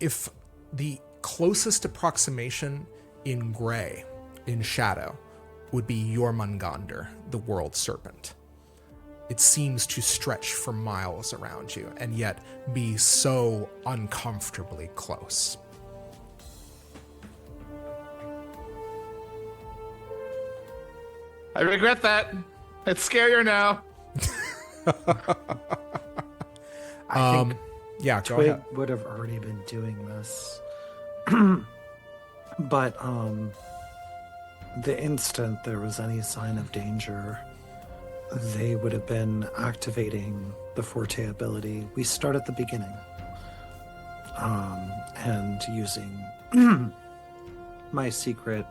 if the closest approximation in gray, in shadow, would be Jormungandr, the world serpent. It seems to stretch for miles around you and yet be so uncomfortably close. I regret that. It's scarier now. I think Yeah, go Twig ahead. would have already been doing this. But the instant there was any sign of danger, they would have been activating the Forte ability. We start at the beginning. And using my secret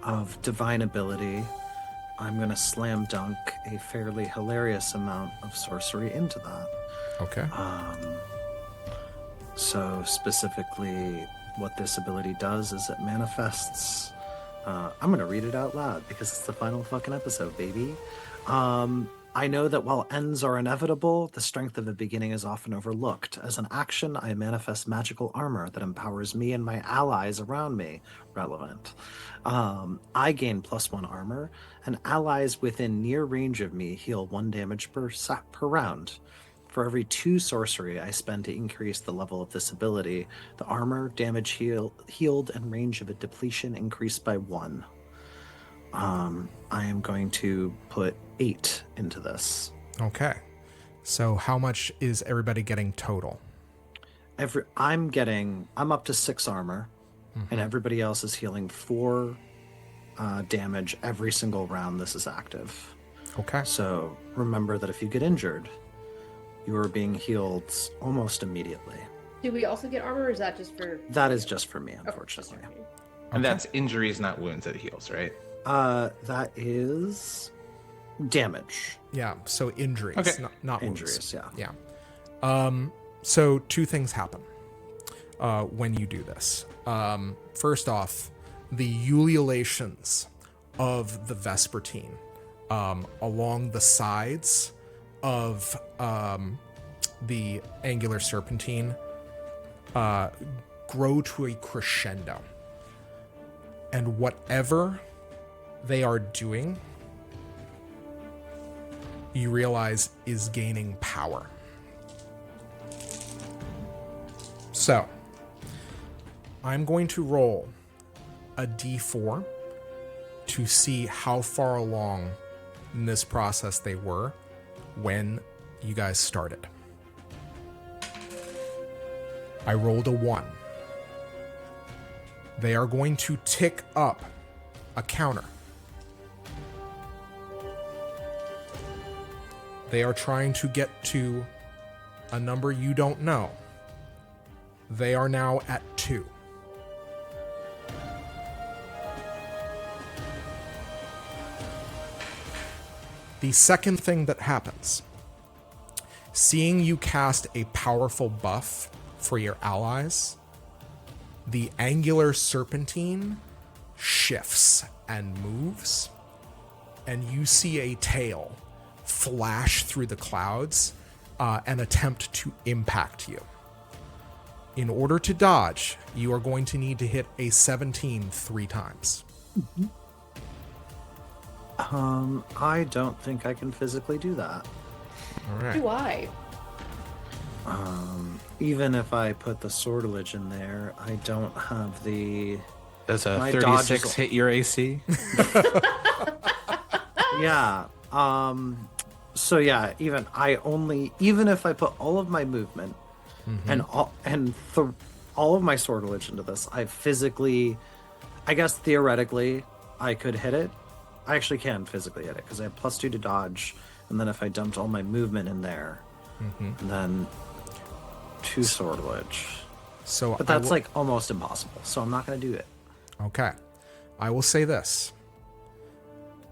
of divine ability, I'm going to slam dunk a fairly hilarious amount of sorcery into that. Okay. So specifically, what this ability does is it manifests. I'm going to read it out loud because it's the final fucking episode, baby. I know that while ends are inevitable, the strength of the beginning is often overlooked. As an action, I manifest magical armor that empowers me and my allies around me. Relevant. I gain +1 armor, and allies within near range of me heal 1 damage per round. For every 2 sorcery I spend to increase the level of this ability, the armor, damage healed, and range of a depletion increase by 1. I am going to put 8 into this. Okay. So how much is everybody getting total? I'm up to 6 armor, and everybody else is healing 4 damage every single round this is active. Okay. So remember that if you get injured, you are being healed almost immediately. Do we also get armor, or is that just for... That is just for me, Okay, unfortunately. okay. And that's injuries, not wounds that heals, right? That is damage. Yeah, so injuries, Okay. not Injuries, wounds. yeah. Yeah. So 2 things happen when you do this. First off, the ululations of the Vespertine along the sides of the angular serpentine grow to a crescendo. And whatever they are doing, you realize is gaining power. So, I'm going to roll a d4 to see how far along in this process they were when you guys started. I rolled a 1. They are going to tick up a counter. They are trying to get to a number you don't know. They are now at 2. The second thing that happens, seeing you cast a powerful buff for your allies, the angular serpentine shifts and moves, and you see a tail flash through the clouds and attempt to impact you. In order to dodge, you are going to need to hit a 17 3 times. I don't think I can physically do that. All right. Do I? Even if I put the sortilege in there, I don't have the... Does a My dodge 36 is- hit your AC? Yeah. So yeah, even if I put all of my movement and all of my sortilege into this, I guess theoretically I could hit it. I actually can physically hit it because I have +2 to dodge, and then if I dumped all my movement in there, and then 2 sortilege. So But that's like almost impossible, so I'm not going to do it. Okay. I will say this.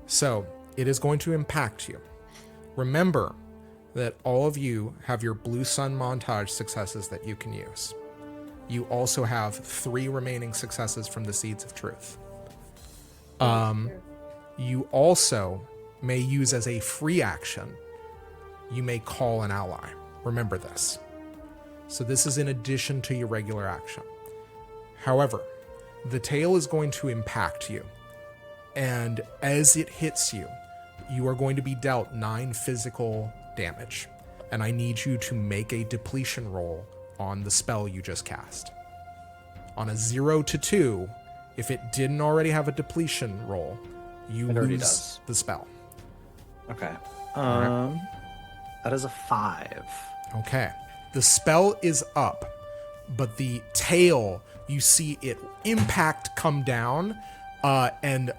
So, it is going to impact you. Remember that all of you have your Blue Sun montage successes that you can use. You also have 3 remaining successes from the Seeds of Truth. You also may use as a free action, you may call an ally. Remember this. So this is in addition to your regular action. However, the tail is going to impact you. And as it hits you, you are going to be dealt 9 physical damage. And I need you to make a depletion roll on the spell you just cast. On a 0 to 2, if it didn't already have a depletion roll, you It already lose does. the spell. Okay. right. That is a 5. Okay. The spell is up, but the tail, you see it impact come down and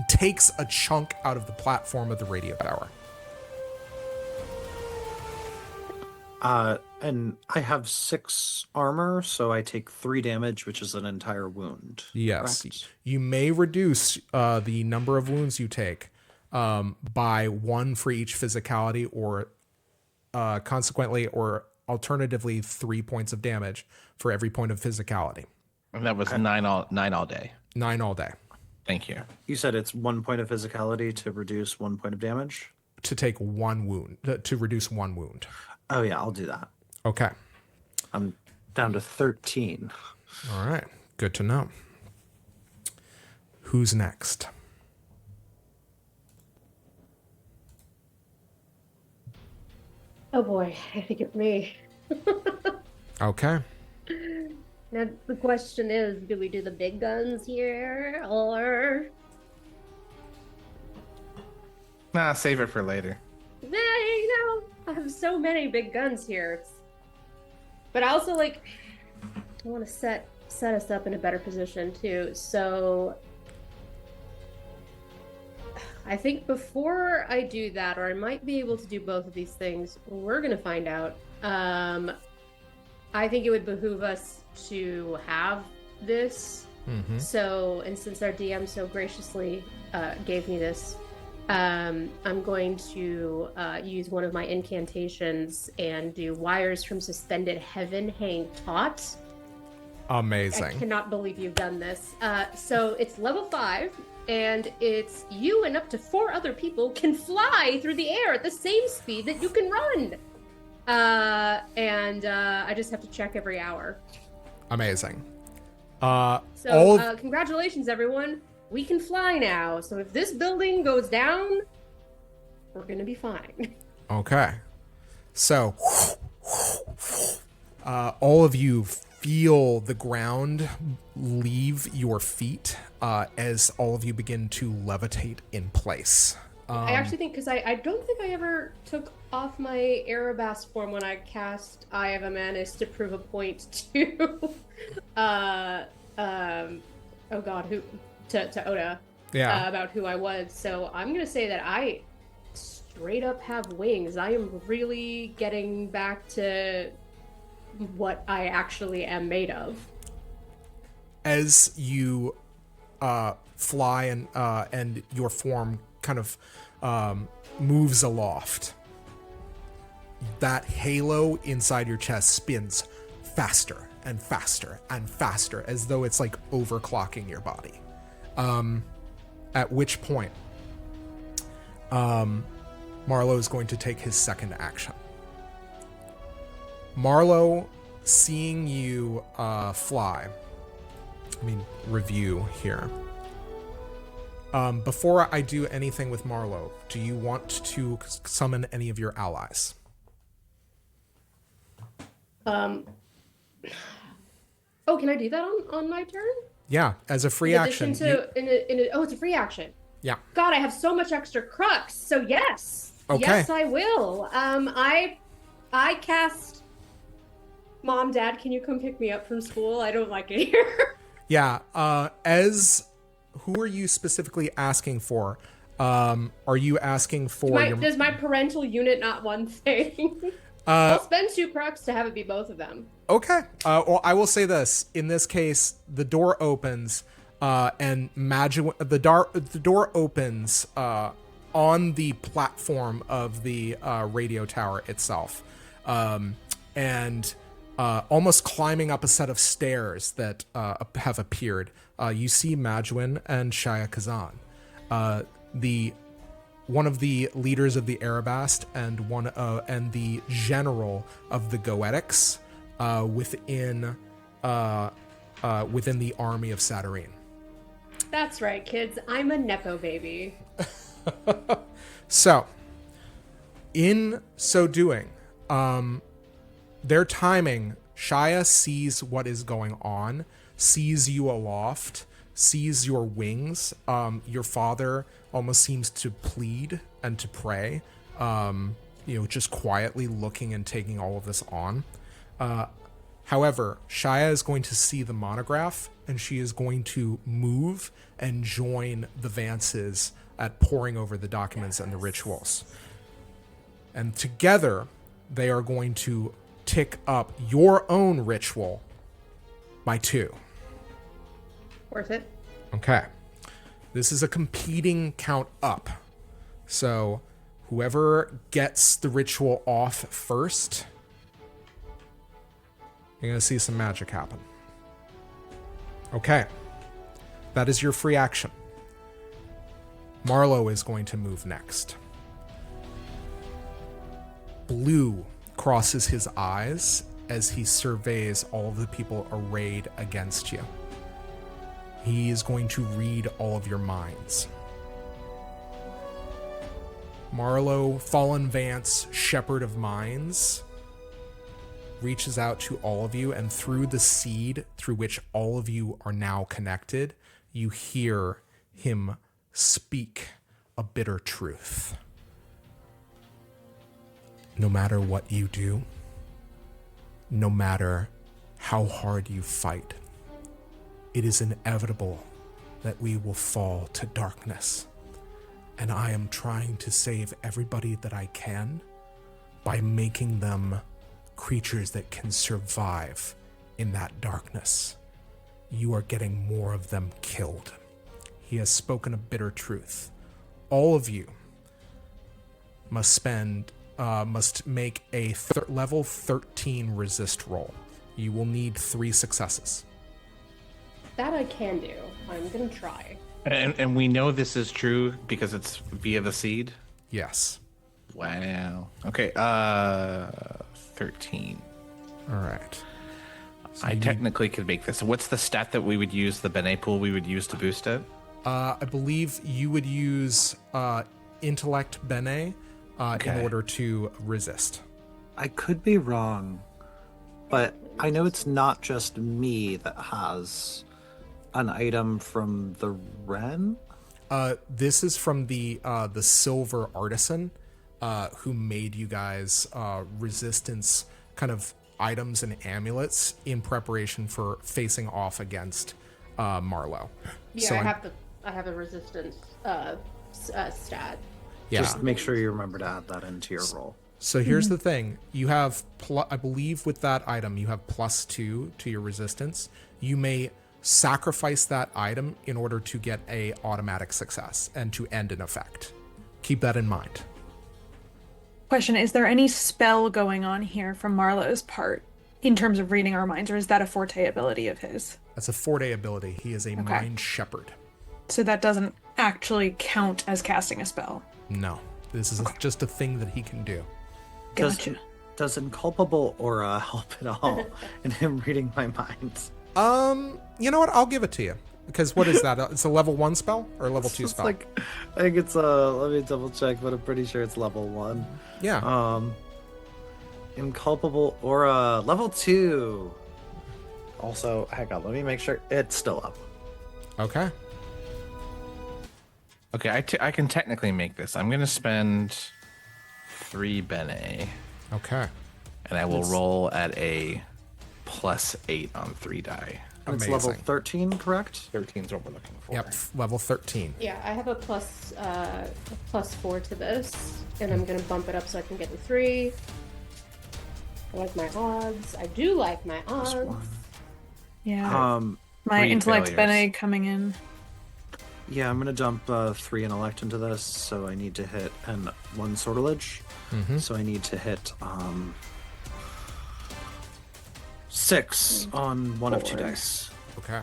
takes a chunk out of the platform of the radio tower. And I have 6 armor, so I take 3 damage, which is an entire wound. Yes. Correct? You may reduce the number of wounds you take by 1 for each physicality, or consequently, or alternatively, 3 points of damage for every point of physicality. And that was 9 all day. 9 all day. Thank you. You said it's 1 point of physicality to reduce 1 point of damage? To take 1 wound, to reduce 1 wound. Oh, yeah, I'll do that. Okay. I'm down to 13. All right. Good to know. Who's next? Oh boy, I think it's me. Okay. Now the question is, do we do the big guns here, or Nah, save it for later. I have so many big guns here. But I also I want to set us up in a better position too. So I think before I do that, or I might be able to do both of these things, we're gonna find out. I think it would behoove us to have this. Mm-hmm. So, and since our DM so graciously gave me this, I'm going to use one of my incantations and do wires from suspended heaven hang taut. Amazing. I cannot believe you've done this. So it's level 5, and it's you and up to 4 other people can fly through the air at the same speed that you can run. And I just have to check every hour. Amazing. So congratulations, everyone. We can fly now. So if this building goes down, we're gonna be fine. Okay. So, all of you feel the ground leave your feet as all of you begin to levitate in place. I actually think, because I don't think I ever took off my Erebus form when I cast Eye of Amanus to prove a point to, to Oda, Yeah. about who I was. So I'm gonna say that I straight up have wings. I am really getting back to what I actually am made of. As you fly and your form kind of moves aloft, that halo inside your chest spins faster and faster and faster, as though it's like overclocking your body. At which point, Marlowe is going to take his second action. Marlowe, seeing you fly, let me review here. Before I do anything with Marlowe, do you want to summon any of your allies? Oh, can I do that on my turn? Yeah, as a free In action. addition to, oh, it's a free action. Yeah. God, I have so much extra crux. So yes. Okay. Yes, I will. I cast Mom, Dad, can you come pick me up from school? I don't like it here. Yeah. Who are you specifically asking for? Are you asking for Does my parental unit not one thing? I'll spend 2 crux to have it be both of them. Okay. Well, I will say this. In this case, the door opens, and the door opens on the platform of the radio tower itself, and almost climbing up a set of stairs that have appeared. You see Majuin and Shaya Kazan, one of the leaders of the Erebast and the general of the Goetics within the army of Satyrine. That's right, kids. I'm a Nepo baby. So, in so doing, their timing, Shaya sees what is going on, sees you aloft, sees your wings. Your father almost seems to plead and to pray, just quietly looking and taking all of this on. However, Shia is going to see the monograph, and she is going to move and join the Vances at poring over the documents and the rituals. And together, they are going to tick up your own ritual by 2. Worth it. Okay. This is a competing count up. So whoever gets the ritual off first, you're going to see some magic happen. Okay. That is your free action. Marlowe is going to move next. Blue crosses his eyes as he surveys all of the people arrayed against you. He is going to read all of your minds. Marlowe, Fallen Vance, Shepherd of Minds, reaches out to all of you, and through the seed through which all of you are now connected, you hear him speak a bitter truth. No matter what you do, no matter how hard you fight, it is inevitable that we will fall to darkness. And I am trying to save everybody that I can by making them creatures that can survive in that darkness. You are getting more of them killed. He has spoken a bitter truth. All of you must make a level 13 resist roll. You will need 3 successes. That I can do. I'm gonna try. And we know this is true because it's via the seed? Yes. Wow. Okay, 13. All right. So I technically could make this. What's the stat that we would use, the Bene pool we would use to boost it? I believe you would use Intellect Bene in order to resist. I could be wrong, but I know it's not just me that has an item from the Wren. This is from the Silver Artisan, who made you guys resistance kind of items and amulets in preparation for facing off against Marlowe. Yeah, So I have a resistance stat. Yeah. Just make sure you remember to add that into your roll. So here's the thing. You have, I believe with that item, you have +2 to your resistance. You may sacrifice that item in order to get a automatic success and to end an effect. Keep that in mind. Question, is there any spell going on here from Marlowe's part in terms of reading our minds, or is that a forte ability of his? That's a 4-day ability. He is a mind shepherd. So that doesn't actually count as casting a spell. No, this is just a thing that he can do. Gotcha. Does Inculpable Aura help at all in him reading my mind? You know what? I'll give it to you. Because what is that? It's a level 1 spell or a level 2 It's spell? like, I think it's let me double check, but I'm pretty sure it's level 1. Yeah. Inculpable Aura, level 2. Also, hang on, let me make sure it's still up. Okay. Okay, I can technically make this. I'm going to spend 3 Bene, Okay. and I will roll at a +8 on 3 die. And it's Amazing. level 13, correct? 13 is what we're looking for. Yep. Level 13. Yeah, I have a +4 to this, and I'm gonna bump it up so I can get the 3. I like my odds. I do like my odds. Yeah. My 3 intellect failures. Bene coming in. Yeah, I'm gonna dump 3 intellect into this, so I need to hit and 1 sortilege. So I need to hit 6 on one of 2 dice. Okay.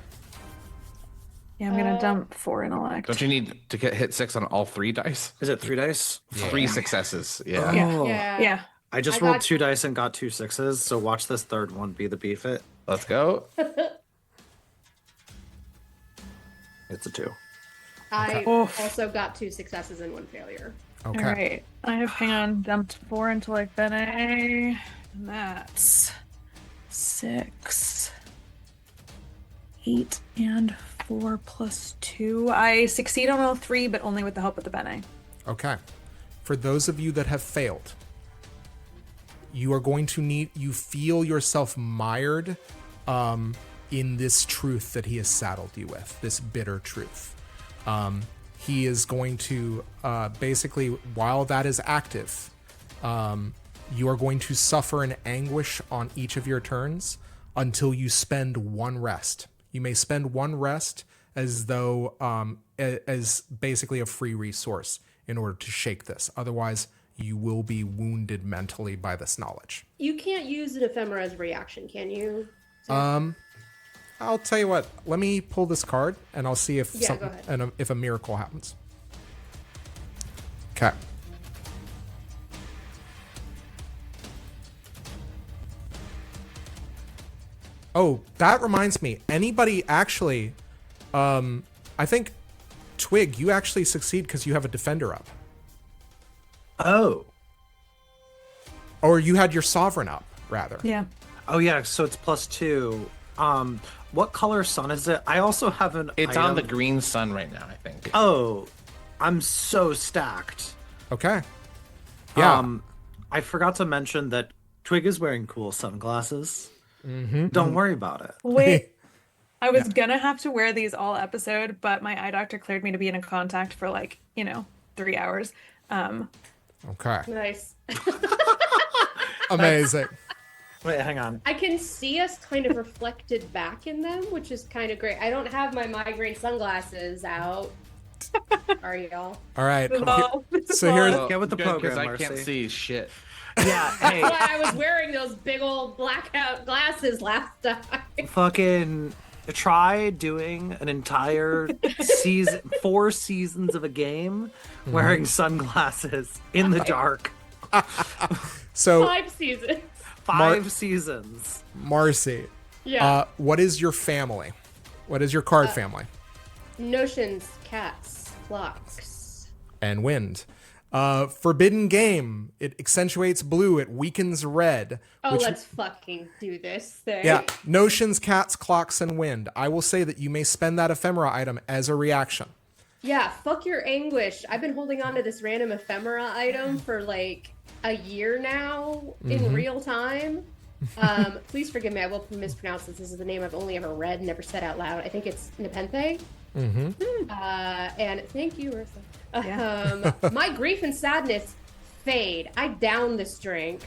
Yeah, I'm gonna dump 4 intellect. Don't you need to hit 6 on all 3 dice? Is it 3 dice? 3 successes. Yeah. Yeah. Yeah. Yeah. I just I rolled got- 2 dice and got 2 6s, so watch this third one be the beef it. Let's go. It's a 2. I Oof. also got 2 successes and 1 failure. Okay. All right. I have, hang on, dumped 4 intellect Bene. And that's 6, 8, and 4 + 2. I succeed on all 3, but only with the help of the Bene. Okay. for those of you that have failed, you are going to you feel yourself mired in this truth that he has saddled you with, this bitter truth. He is going to basically, while that is active, you are going to suffer an anguish on each of your turns until you spend one rest. You may spend one rest as though as basically a free resource in order to shake this. Otherwise, you will be wounded mentally by this knowledge. You can't use an ephemera as a reaction, can you? I'll tell you what. Let me pull this card, and I'll see if go ahead. and if a miracle happens. Okay. Oh, that reminds me. Anybody actually? I think Twig, you actually succeed because you have a defender up, Oh. or you had your sovereign up rather. Yeah. Oh yeah, so it's +2. What color sun is it? I also have an It's on the item- green sun right now, I think. Oh, I'm so stacked. Okay. Yeah. I forgot to mention that Twig is wearing cool sunglasses. Don't worry about it. Wait. I was gonna have to wear these all episode, but my eye doctor cleared me to be in a contact for 3 hours. Okay. Nice. Amazing. Wait, hang on. I can see us kind of reflected back in them, which is kind of great. I don't have my migraine sunglasses out. Are y'all? All right. Lol. So here's Lol. Get with the Because program, I can't Marcy. see shit. Yeah, hey, That's why I was wearing those big old blackout glasses last time. fucking try doing an entire season, 4 seasons of a game wearing sunglasses in the dark. so 5 seasons. 5 seasons. Marcy. Yeah. What is your family? What is your card family? Notions, cats, clocks. And wind. Forbidden game. It accentuates blue. It weakens red. Oh, let's fucking do this thing. Yeah. Notions, cats, clocks, and wind. I will say that you may spend that ephemera item as a reaction. Yeah, fuck your anguish. I've been holding on to this random ephemera item for like a year now in real time. Please forgive me, I will mispronounce this. This is the name I've only ever read, never said out loud. I think it's Nepenthe. And thank you, Ursa. My grief and sadness fade. I down this drink.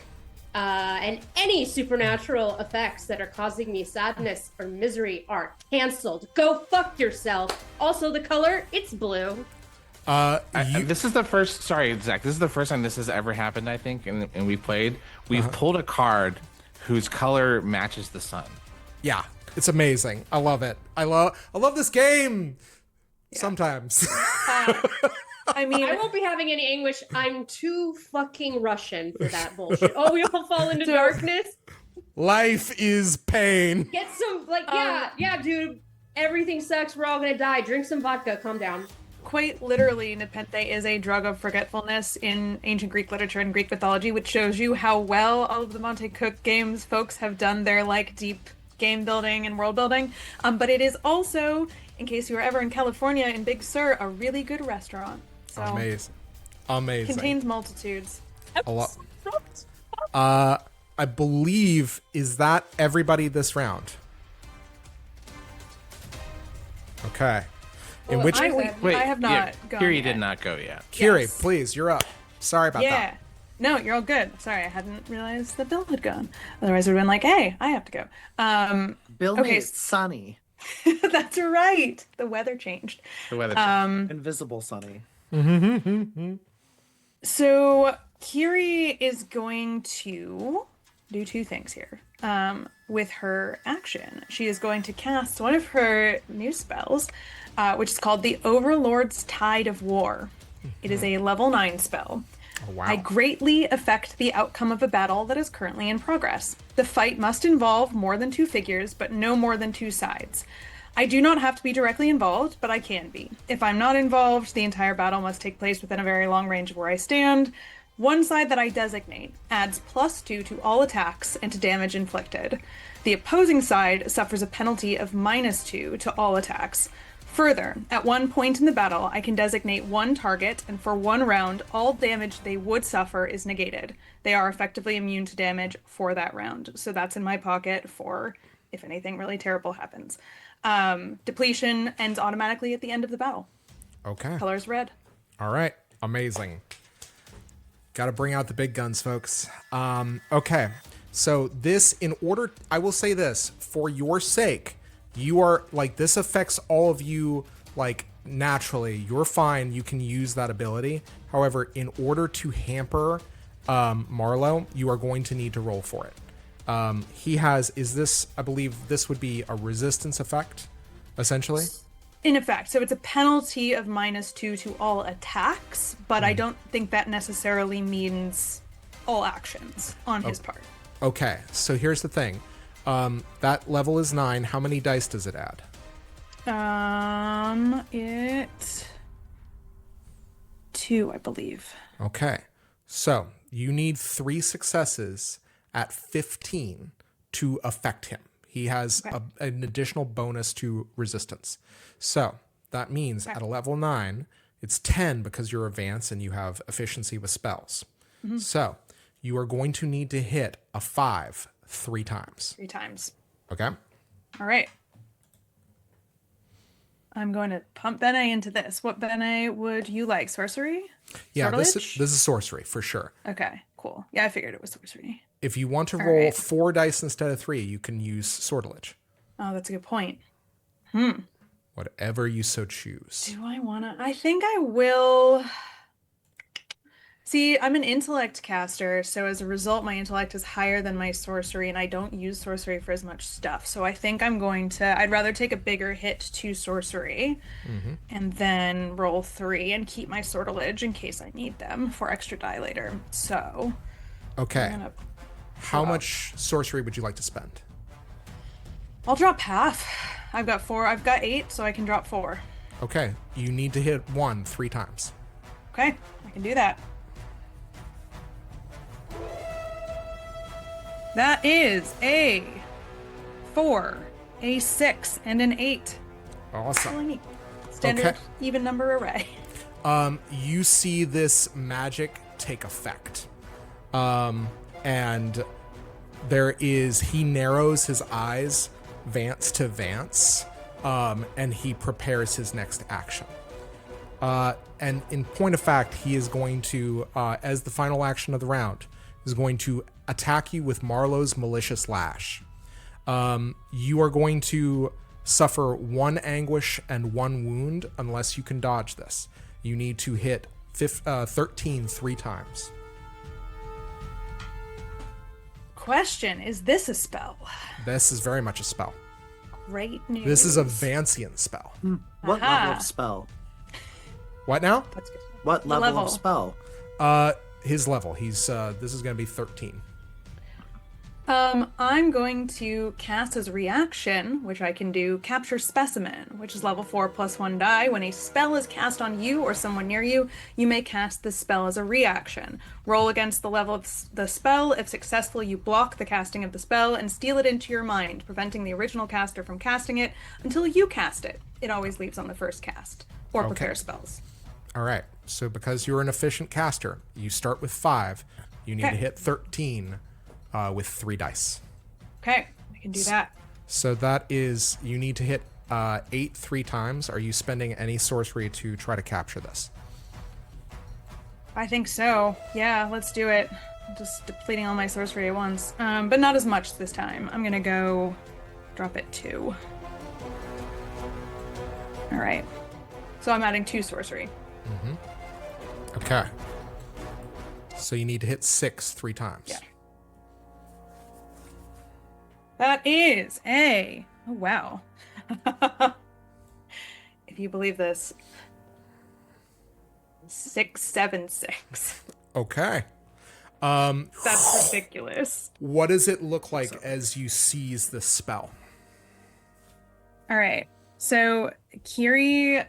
And any supernatural effects that are causing me sadness or misery are canceled. Go fuck yourself. Also, the color, it's blue. This is the first. Sorry, Zach. This is the first time this has ever happened. I think, and we played. We've pulled a card whose color matches the sun. Yeah. It's amazing. I love it. I love this game. Sometimes. I mean, I won't be having any anguish. I'm too fucking Russian for that bullshit. Oh, we all fall into darkness. Life is pain. Get some, yeah, dude. Everything sucks. We're all gonna die. Drink some vodka. Calm down. quite literally, Nepenthe is a drug of forgetfulness in ancient Greek literature and Greek mythology, which shows you how well all of the Monte Cook Games folks have done their deep game building and world building. But it is also, in case you were ever in California in Big Sur, a really good restaurant. So Amazing. contains multitudes. A lot. I believe, is that everybody this round? Okay. In Well, which I have not gone Kiri yet. did not go yet. Kiri, Yes. please, you're up. Sorry about Yeah. that. No, you're all good. Sorry, I hadn't realized that Bill had gone. Otherwise, it would have been like, hey, I have to go. Bill Okay. made sunny. That's right. The weather changed. The weather. Invisible sunny. So Kiri is going to do two things here. With her action, she is going to cast one of her new spells, which is called the Overlord's Tide of War. It is a level 9 spell. Oh, wow. I greatly affect the outcome of a battle that is currently in progress. The fight must involve more than 2 figures, but no more than 2 sides. I do not have to be directly involved, but I can be. If I'm not involved, the entire battle must take place within a very long range of where I stand. One side that I designate adds +2 to all attacks and to damage inflicted. The opposing side suffers a penalty of -2 to all attacks. Further, at one point in the battle, I can designate one target, and for 1 round, all damage they would suffer is negated. They are effectively immune to damage for that round. So that's in my pocket for if anything really terrible happens. Depletion ends automatically at the end of the battle. Okay. Color's red. All right. Amazing. Got to bring out the big guns, folks. Okay. So this, in order, I will say this, for your sake, you are, like, this affects all of you, like, naturally. You're fine. You can use that ability. However, in order to hamper Marlowe, you are going to need to roll for it. He has, I believe this would be a resistance effect, essentially. In effect, so it's a penalty of -2 to all attacks, but I don't think that necessarily means all actions on his part. Okay, so here's the thing. That level is 9. How many dice does it add? It's 2, I believe. Okay, so you need 3 successes at 15 to affect him. He has an additional bonus to resistance. So that means at a level 9, it's 10 because you're advanced and you have efficiency with spells. So you are going to need to hit a 5 3 times. 3 times. Okay? All right. I'm going to pump Bene into this. What Bene would you like? Sorcery? Yeah, this Sortilege? is sorcery for sure. Okay, cool. Yeah, I figured it was sorcery. If you want to roll right. 4 dice instead of 3, you can use sortilege. Oh, that's a good point. Whatever you so choose. Do I want to? I think I will. See, I'm an intellect caster, so as a result, my intellect is higher than my sorcery, and I don't use sorcery for as much stuff. So I think I'm going to, I'd rather take a bigger hit to sorcery and then roll 3 and keep my sortilege in case I need them for extra die later. So, Okay. I'm gonna How much sorcery would you like to spend? I'll drop half. I've got 8, so I can drop 4. Okay. You need to hit 1 3 times. Okay, I can do that. That is a 4, a 6, and an 8. Awesome. Really neat. Standard even number array. You see this magic take effect. And he narrows his eyes Vance to Vance, and he prepares his next action. And in point of fact, he is going to, as the final action of the round, is going to attack you with Marlowe's Malicious Lash. You are going to suffer 1 anguish and 1 wound unless you can dodge this. You need to hit 13 3 times. Question, is this a spell? This is very much a spell. Great news. This is a Vancian spell. What Aha. level of spell? What now? That's good. What level level. of spell? His level. This is going to be 13. I'm going to cast as a reaction, which I can do, Capture Specimen, which is level 4 plus 1 die. When a spell is cast on you or someone near you, you may cast the spell as a reaction. Roll against the level of the spell. If successful, you block the casting of the spell and steal it into your mind, preventing the original caster from casting it until you cast it. It always leaves on the first cast, or prepare spells. All right. So because you're an efficient caster, you start with 5. You need to hit 13 with 3 dice. Okay, I can do that. So that is, you need to hit 8 3 times. Are you spending any sorcery to try to capture this? I think so. Yeah, let's do it. I'm just depleting all my sorcery at once. But not as much this time. I'm gonna go drop it 2. All right. So I'm adding 2 sorcery. Okay. So you need to hit 6 3 times. Yeah. That is a... Oh, wow. If you believe this. 676. Okay. That's ridiculous. What does it look like as you seize the spell? All right. So Kiri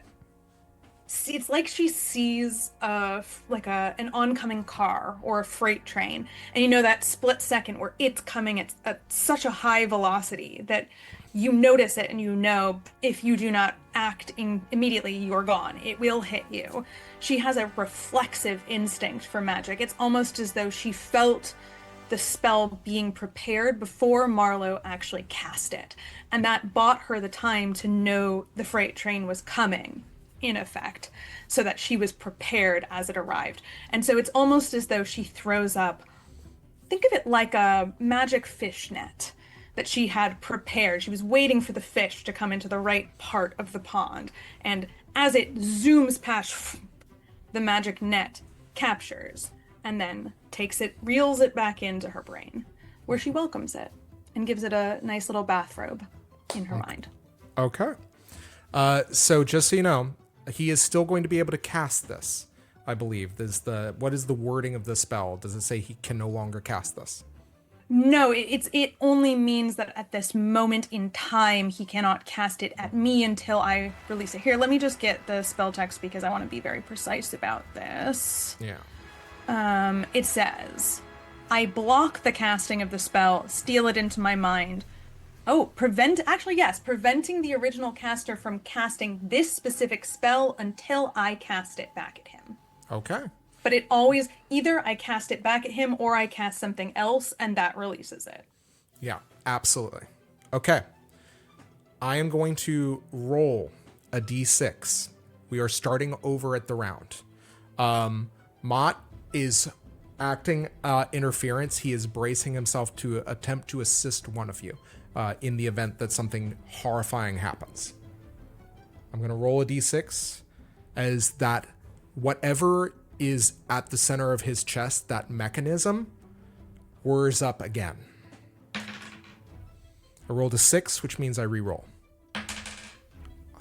it's like she sees an oncoming car or a freight train, and you know that split second where it's coming at such a high velocity that you notice it, and you know if you do not act immediately, you're gone. It will hit you. She has a reflexive instinct for magic. It's almost as though she felt the spell being prepared before Marlowe actually cast it. And that bought her the time to know the freight train was coming, in effect, so that she was prepared as it arrived. And so it's almost as though she throws up, think of it like a magic fish net that she had prepared. She was waiting for the fish to come into the right part of the pond. And as it zooms past, the magic net captures and then reels it back into her brain, where she welcomes it and gives it a nice little bathrobe in her mind. Okay. So just so you know, he is still going to be able to cast this, I believe. What is the wording of the spell? Does it say he can no longer cast this? No, it only means that at this moment in time, he cannot cast it at me until I release it. Here, let me just get the spell text because I want to be very precise about this. Yeah. It says, I block the casting of the spell, steal it into my mind. Oh, preventing the original caster from casting this specific spell until I cast it back at him. Okay. But it always, either I cast it back at him or I cast something else and that releases it. Yeah, absolutely. Okay. I am going to roll a d6. We are starting over at the round. Mott is acting interference. He is bracing himself to attempt to assist one of you in the event that something horrifying happens. I'm going to roll a d6 as that whatever is at the center of his chest, that mechanism, whirs up again. I rolled a 6, which means I re-roll.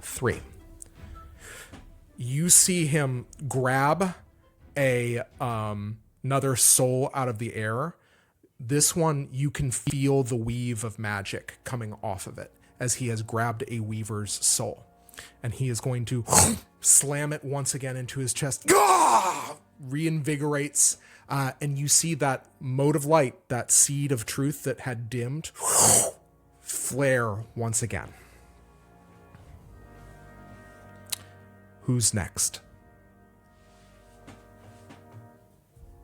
3. You see him grab another soul out of the air. This one, you can feel the weave of magic coming off of it as he has grabbed a weaver's soul. And he is going to slam it once again into his chest. Gah! Reinvigorates. And you see that mote of light, that seed of truth that had dimmed, flare once again. Who's next?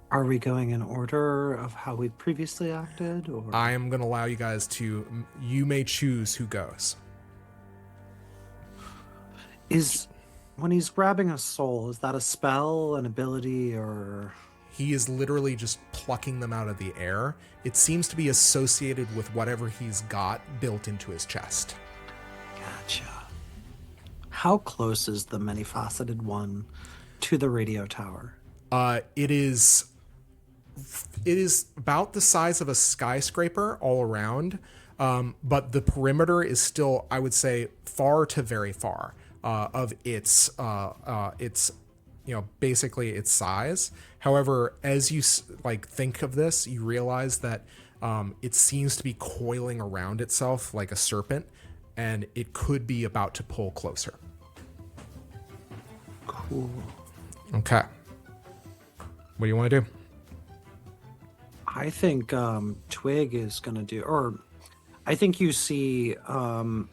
Are we going in order of how we previously acted? Or I am going to allow you guys to... You may choose who goes. When he's grabbing a soul, is that a spell, an ability, or... He is literally just plucking them out of the air. It seems to be associated with whatever he's got built into his chest. Gotcha. How close is the many-faceted one to the radio tower? It is about the size of a skyscraper all around, but the perimeter is still, I would say, far to very far of its basically its size. However, as you think of this, you realize that it seems to be coiling around itself like a serpent, and it could be about to pull closer. Cool. Okay. What do you want to do? I think Twig is going to do, or I think you see kind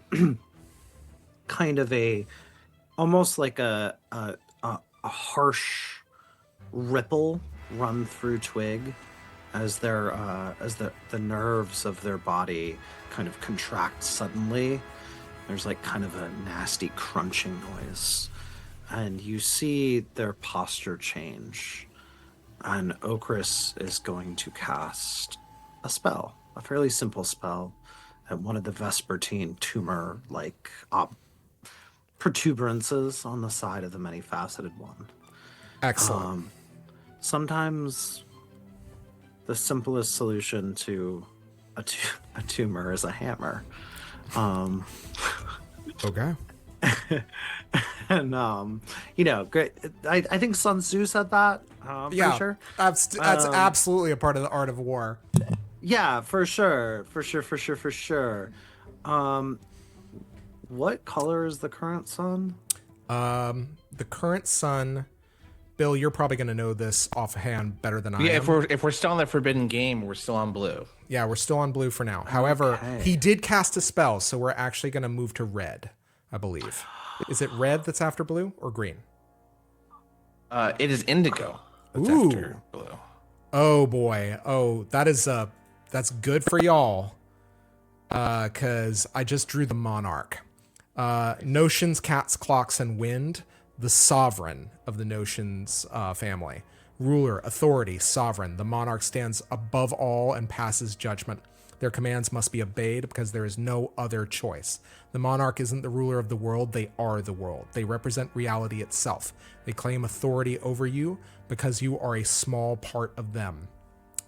of almost like a harsh ripple run through Twig as the nerves of their body kind of contract suddenly. There's like kind of a nasty crunching noise, and you see their posture change. And Okris is going to cast a spell, a fairly simple spell, at one of the Vespertine tumor-like protuberances on the side of the many-faceted one. Excellent. Sometimes the simplest solution to a tumor is a hammer. Okay. And great. I think Sun Tzu said that. Yeah, sure. That's absolutely a part of the art of war. Yeah, for sure. What color is the current sun? the current sun. Bill, you're probably going to know this offhand better than I Yeah, am. if we're still on the forbidden game, we're still on blue. Yeah, we're still on blue for now. However, he did cast a spell, so we're actually going to move to red, I believe. Is it red that's after blue or green? It is indigo. That's Ooh. after blue. Oh boy. Oh, that's good for y'all. Cause I just drew the monarch. Notions, cats, clocks, and wind, the sovereign of the Notions family. Ruler, authority, sovereign. The monarch stands above all and passes judgment. Their commands must be obeyed because there is no other choice. The monarch isn't the ruler of the world, they are the world. They represent reality itself. They claim authority over you because you are a small part of them.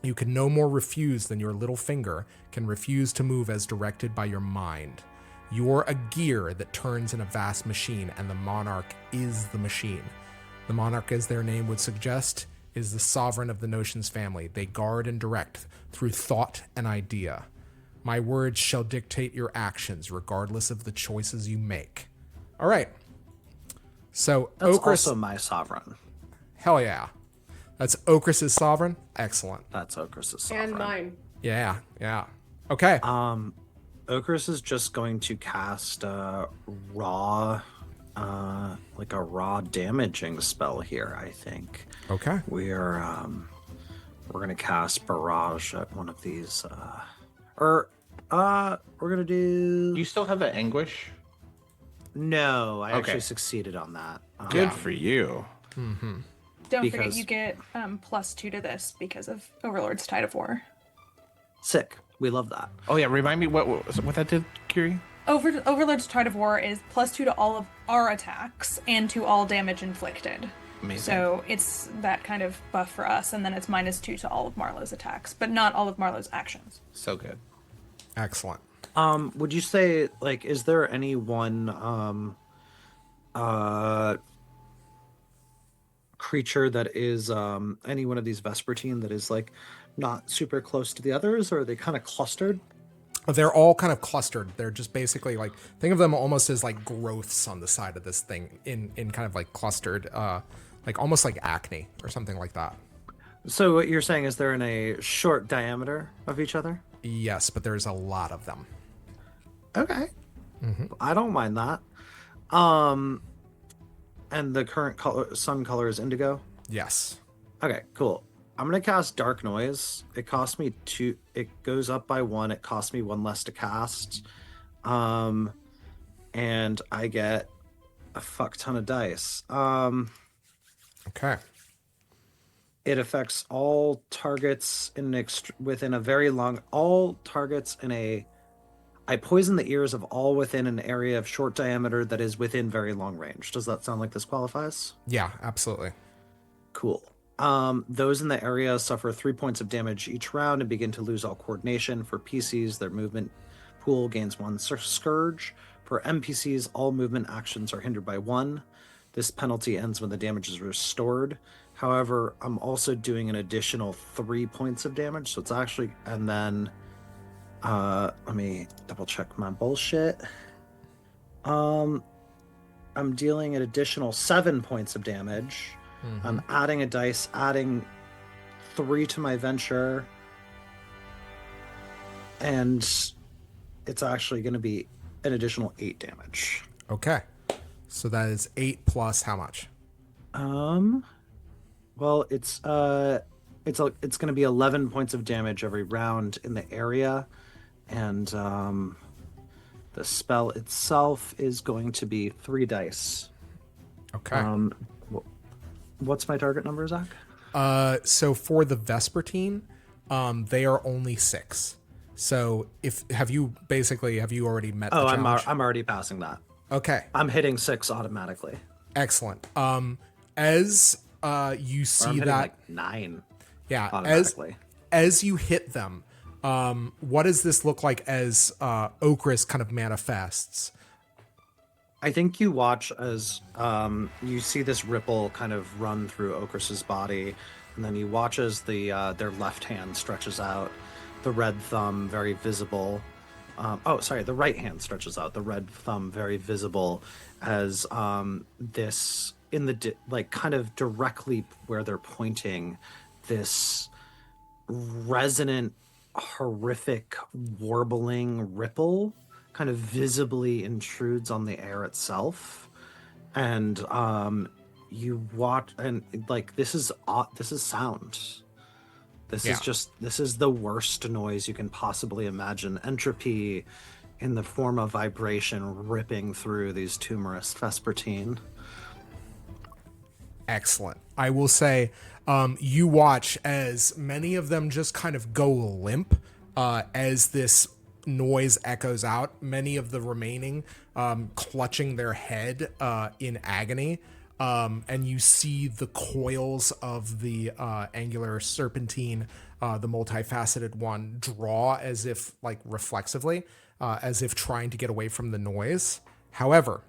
You can no more refuse than your little finger can refuse to move as directed by your mind. You're a gear that turns in a vast machine, and the monarch is the machine. The monarch, as their name would suggest, is the sovereign of the Notions family. They guard and direct through thought and idea. My words shall dictate your actions, regardless of the choices you make. All right. So That's Okris, also my sovereign. hell yeah. That's Okris' sovereign. Excellent. That's Okris' sovereign. And mine. Yeah, yeah. Okay. Okris is just going to cast raw, like a raw damaging spell here. I think Okay. we're gonna cast barrage at one of these, we're gonna do. You still have an anguish? No, I Okay. actually succeeded on that. Good for you. Don't forget Because- you get +2 to this because of Overlord's Tide of War. Sick. We love that. Oh yeah, remind me what that did, Kiri? Overlord's Tide of War is +2 to all of our attacks and to all damage inflicted. Amazing. So it's that kind of buff for us, and then it's -2 to all of Marlowe's attacks, but not all of Marlowe's actions. So good. Excellent. Would you say, like, is there any one creature that is any one of these Vespertine that is like not super close to the others, or are they kind of clustered? They're all kind of clustered. They're just basically like, think of them almost as like growths on the side of this thing in kind of like clustered, like almost like acne or something like that. So what you're saying is they're in a short diameter of each other? Yes, but there's a lot of them. Okay. I don't mind that. And the current sun color is indigo? Yes. Okay, cool. I'm gonna cast Dark Noise. It costs me 2. It goes up by 1. It costs me 1 less to cast. And I get a fuck ton of dice. Okay. It affects all targets within a very long. All targets in a. I poison the ears of all within an area of short diameter that is within very long range. Does that sound like this qualifies? Yeah, absolutely. Cool. Those in the area suffer 3 points of damage each round and begin to lose all coordination. For PCs, their movement pool gains 1 scourge. For NPCs, all movement actions are hindered by 1. This penalty ends when the damage is restored. However, I'm also doing an additional 3 points of damage, so it's actually, and then let me double check my bullshit. I'm dealing an additional 7 points of damage. I'm adding a dice, adding 3 to my venture, and it's actually going to be an additional 8 damage. Okay. So that is 8 plus how much? Well, it's going to be 11 points of damage every round in the area, and the spell itself is going to be 3 dice. Okay. What's my target number, Zach? So for the Vespertine, they are only 6. So have you already met the challenge? I'm already passing that. Okay. I'm hitting 6 automatically. Excellent. As you Or I'm see hitting that, like 9 yeah, automatically. as you hit them, what does this look like as Okris kind of manifests? I think you watch as you see this ripple kind of run through Okris's body, and then you watch as their left hand stretches out, the red thumb very visible. The right hand stretches out, the red thumb very visible as this in the like kind of directly where they're pointing, this resonant, horrific, warbling ripple kind of visibly intrudes on the air itself, and you watch, and like this is sound. This is the worst noise you can possibly imagine. Entropy in the form of vibration ripping through these tumorous vespertine. Excellent. I will say, you watch as many of them just kind of go limp as this noise echoes out. Many of the remaining clutching their head in agony. And you see the coils of the angular serpentine, the multifaceted one, draw as if like reflexively, as if trying to get away from the noise. However,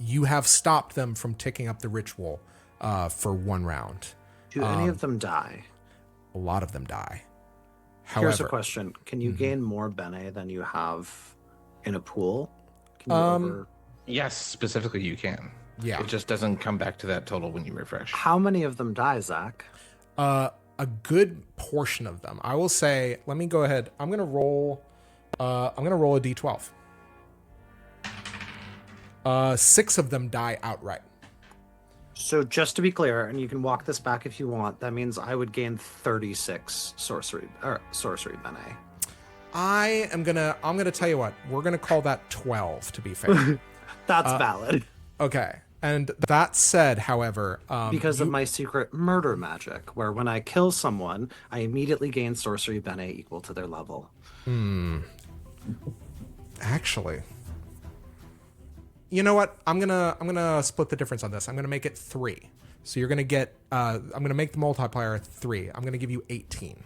you have stopped them from ticking up the ritual for one round. Do any of them die? A lot of them die. Here's a However, question. Can you gain more Bene than you have in a pool? Can you Yes, specifically you can. Yeah. It just doesn't come back to that total when you refresh. How many of them die, Zach? a good portion of them. I will say, let me go ahead. I'm gonna roll a d12. 6 of them die outright. So just to be clear, and you can walk this back if you want, that means I would gain 36 sorcery Bene. I'm gonna tell you what, we're gonna call that 12 to be fair. That's valid. Okay. And that said, however, Because of my secret murder magic, where when I kill someone, I immediately gain sorcery Bene equal to their level. Actually, you know what? I'm gonna split the difference on this. I'm gonna make it 3. So you're gonna get. I'm gonna make the multiplier 3. I'm gonna give you 18.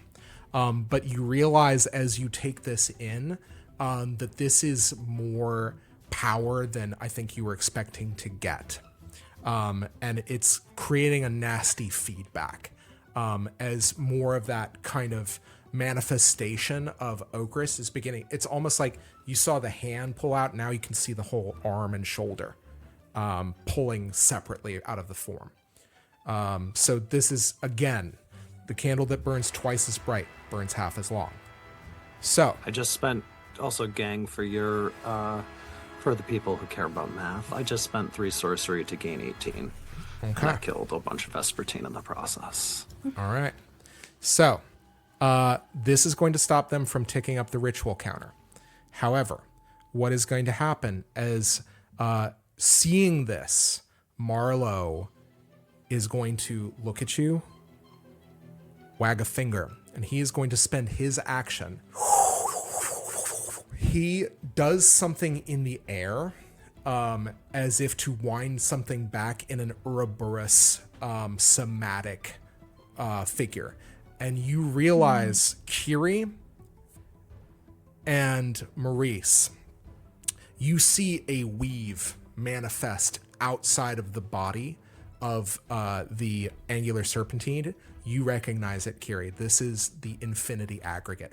But you realize as you take this in, that this is more power than I think you were expecting to get. And it's creating a nasty feedback as more of that kind of manifestation of Okris is beginning. It's almost like you saw the hand pull out. Now you can see the whole arm and shoulder pulling separately out of the form. So this is, again, the candle that burns twice as bright burns half as long. So I just spent, also gang, for your for the people who care about math, I just spent 3 sorcery to gain 18. okay. And I killed a bunch of Vespertine in the process. All right. So, this is going to stop them from ticking up the ritual counter. However, what is going to happen is, seeing this, Marlowe is going to look at you, wag a finger, and he is going to spend his action. He does something in the air, as if to wind something back in an Ouroboros somatic figure. And you realize, Kiri and Maurice, you see a weave manifest outside of the body of the angular serpentine. You recognize it, Kiri. This is the infinity aggregate.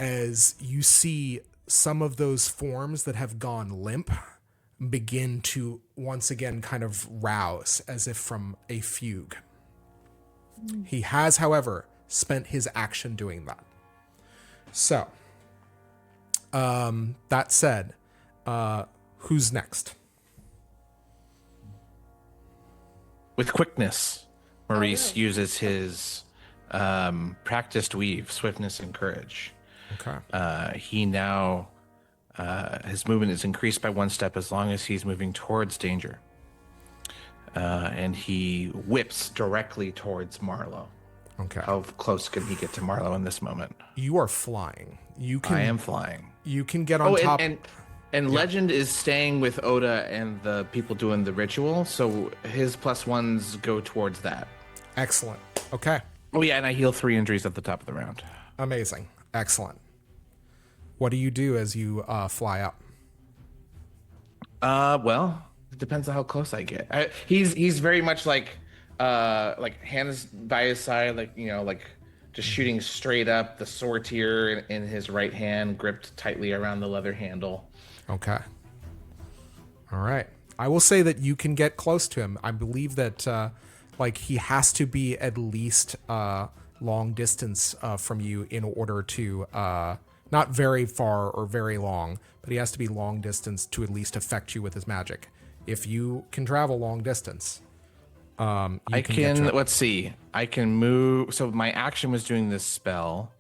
As you see some of those forms that have gone limp begin to once again kind of rouse as if from a fugue. He has, however, spent his action doing that. So, that said, who's next? With quickness, Maurice uses his practiced weave, swiftness, and courage. Okay. He now, his movement is increased by 1 step as long as he's moving towards danger. And he whips directly towards Marlowe. Okay. How close can he get to Marlowe in this moment? You are flying. You can. I am flying. You can get on top. And Legend is staying with Oda and the people doing the ritual, so his +1s go towards that. Excellent. Okay. Oh yeah, and I heal 3 injuries at the top of the round. Amazing. Excellent. What do you do as you fly up? Well, it depends on how close I get. He's very much like hands by his side, like just shooting straight up, the sortier in his right hand, gripped tightly around the leather handle. Okay. All right. I will say that you can get close to him. I believe that like he has to be at least long distance from you in order to not very far or very long, but he has to be long distance to at least affect you with his magic. If you can travel long distance, you I can get to can, him. let's see. I can move. So my action was doing this spell.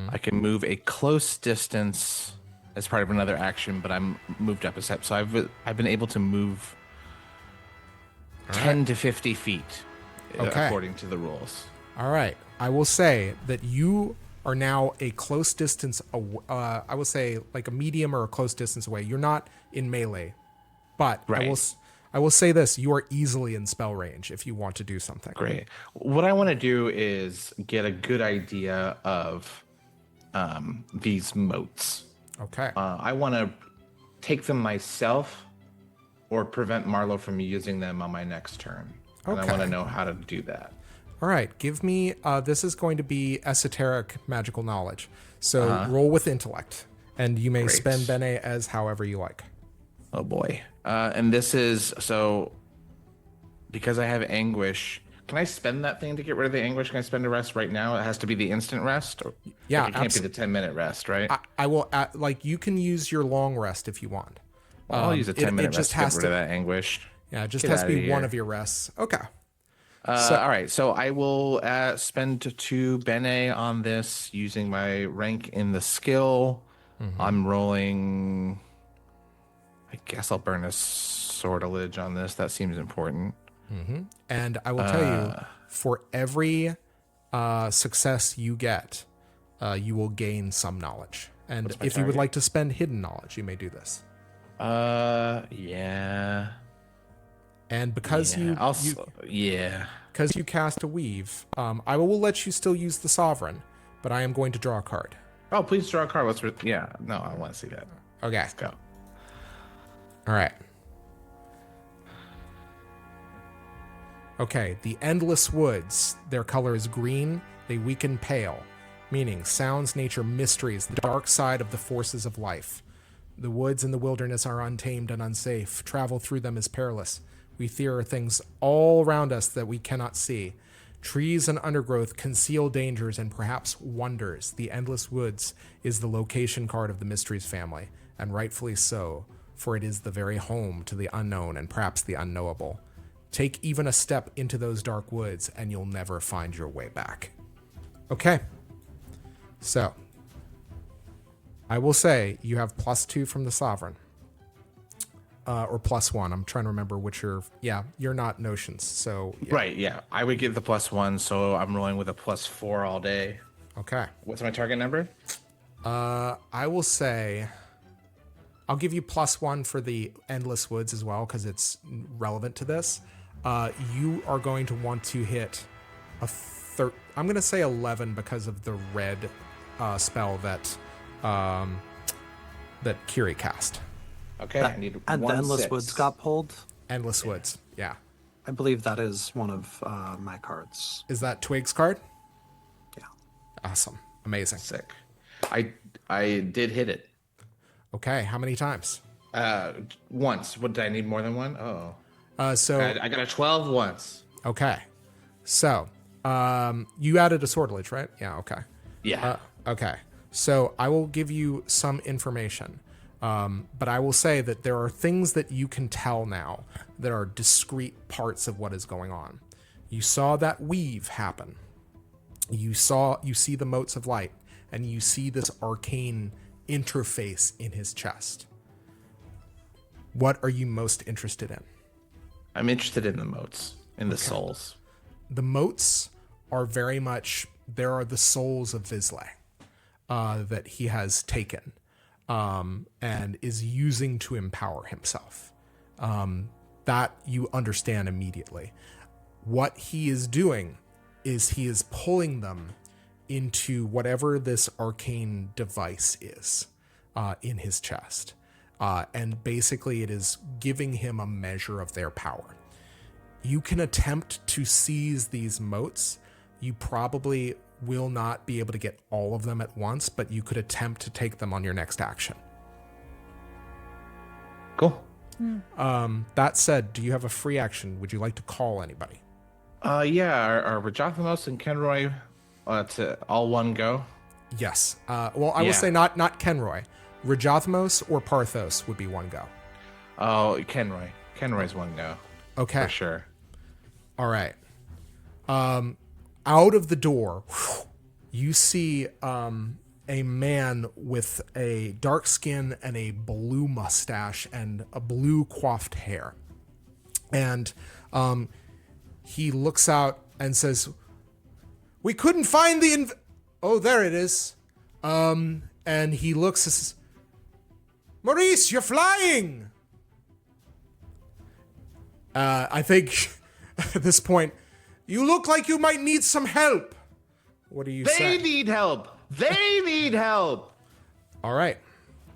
I can move a close distance as part of another action, but I'm moved up a step. So I've been able to move 10 to 50 feet Okay. according to the rules. All right. I will say that you are now a close distance. I will say like a medium or a close distance away. You're not in melee, but Right. I will say this: you are easily in spell range if you want to do something. Great. What I want to do is get a good idea of these moats. Okay. I want to take them myself or prevent Marlowe from using them on my next turn. And I Okay. want to know how to do that. All right. Give me. This is going to be esoteric magical knowledge. So roll with intellect, and you may Great. spend Bene as however you like. Oh boy. And this is so because I have anguish. Can I spend that thing to get rid of the anguish? Can I spend a rest right now? It has to be the instant rest? Or, Yeah, like, it can't be the 10-minute rest, right? I will. Like you can use your long rest if you want. I'll use a 10-minute rest just to get has rid to. of that anguish. Yeah, it just Get has to outta be one here. of your rests. Okay. All right, so I will spend 2 Bene on this using my rank in the skill. I'm rolling. I guess I'll burn a sortilege on this. That seems important. And I will tell you, for every success you get, you will gain some knowledge. And What's my if you would target? like to spend hidden knowledge, you may do this. Yeah. And because Yeah. because you cast a weave, I will let you still use the sovereign, but I am going to draw a card. Oh, please draw a card. Yeah. No, I want to see that. Okay. Let's go. All right. Okay, the endless woods. Their color is green. They weaken pale, meaning sounds, nature, mysteries, the dark side of the forces of life. The woods and the wilderness are untamed and unsafe. Travel through them is perilous. We fear things all around us that we cannot see. Trees and undergrowth conceal dangers and perhaps wonders. The endless woods is the location card of the Mysteries family, and rightfully so, for it is the very home to the unknown and perhaps the unknowable. Take even a step into those dark woods and you'll never find your way back. Okay. So, I will say you have +2 from the Sovereign. Or +1. I'm trying to remember which you're not notions. So, yeah. Right, yeah. I would give the +1, so I'm rolling with a +4 all day. Okay. What's my target number? I will say I'll give you +1 for the Endless Woods as well because it's relevant to this. You are going to want to hit I'm going to say 11 because of the red spell that Kiri cast. Okay, I need And the 1 Endless 6. Woods got pulled. Endless Woods. Yeah. I believe that is one of my cards. Is that Twig's card? Yeah. Awesome. Amazing. Sick. I did hit it. Okay. How many times? Once. What, did I need more than one? Oh. So I got a 12 once. okay. So you added a sortilege, right? Yeah. Okay. Yeah. Okay. So I will give you some information. But I will say that there are things that you can tell now that are discrete parts of what is going on. You saw that weave happen. You see the motes of light, and you see this arcane interface in his chest. What are you most interested in? I'm interested in the motes, in the souls. The motes are very much, there are the souls of Vislae that he has taken. And is using to empower himself. That you understand immediately. What he is doing is he is pulling them into whatever this arcane device is in his chest. And basically it is giving him a measure of their power. You can attempt to seize these motes. You probably will not be able to get all of them at once, but you could attempt to take them on your next action. Cool. That said, do you have a free action? Would you like to call anybody? Yeah, are Rajathamos and Kenroy to all one go? Yes. Well, I will say not Kenroy. Rajathamos or Parthos would be one go. Oh, Kenroy. Kenroy's one go. Okay. For sure. All right. Out of the door, you see a man with a dark skin and a blue mustache and a blue coiffed hair. And he looks out and says, "We couldn't find the oh, there it is." And he looks and says, "Maurice, you're flying!" I think at this point, "You look like you might need some help." What do you say? They need help. They need help. All right.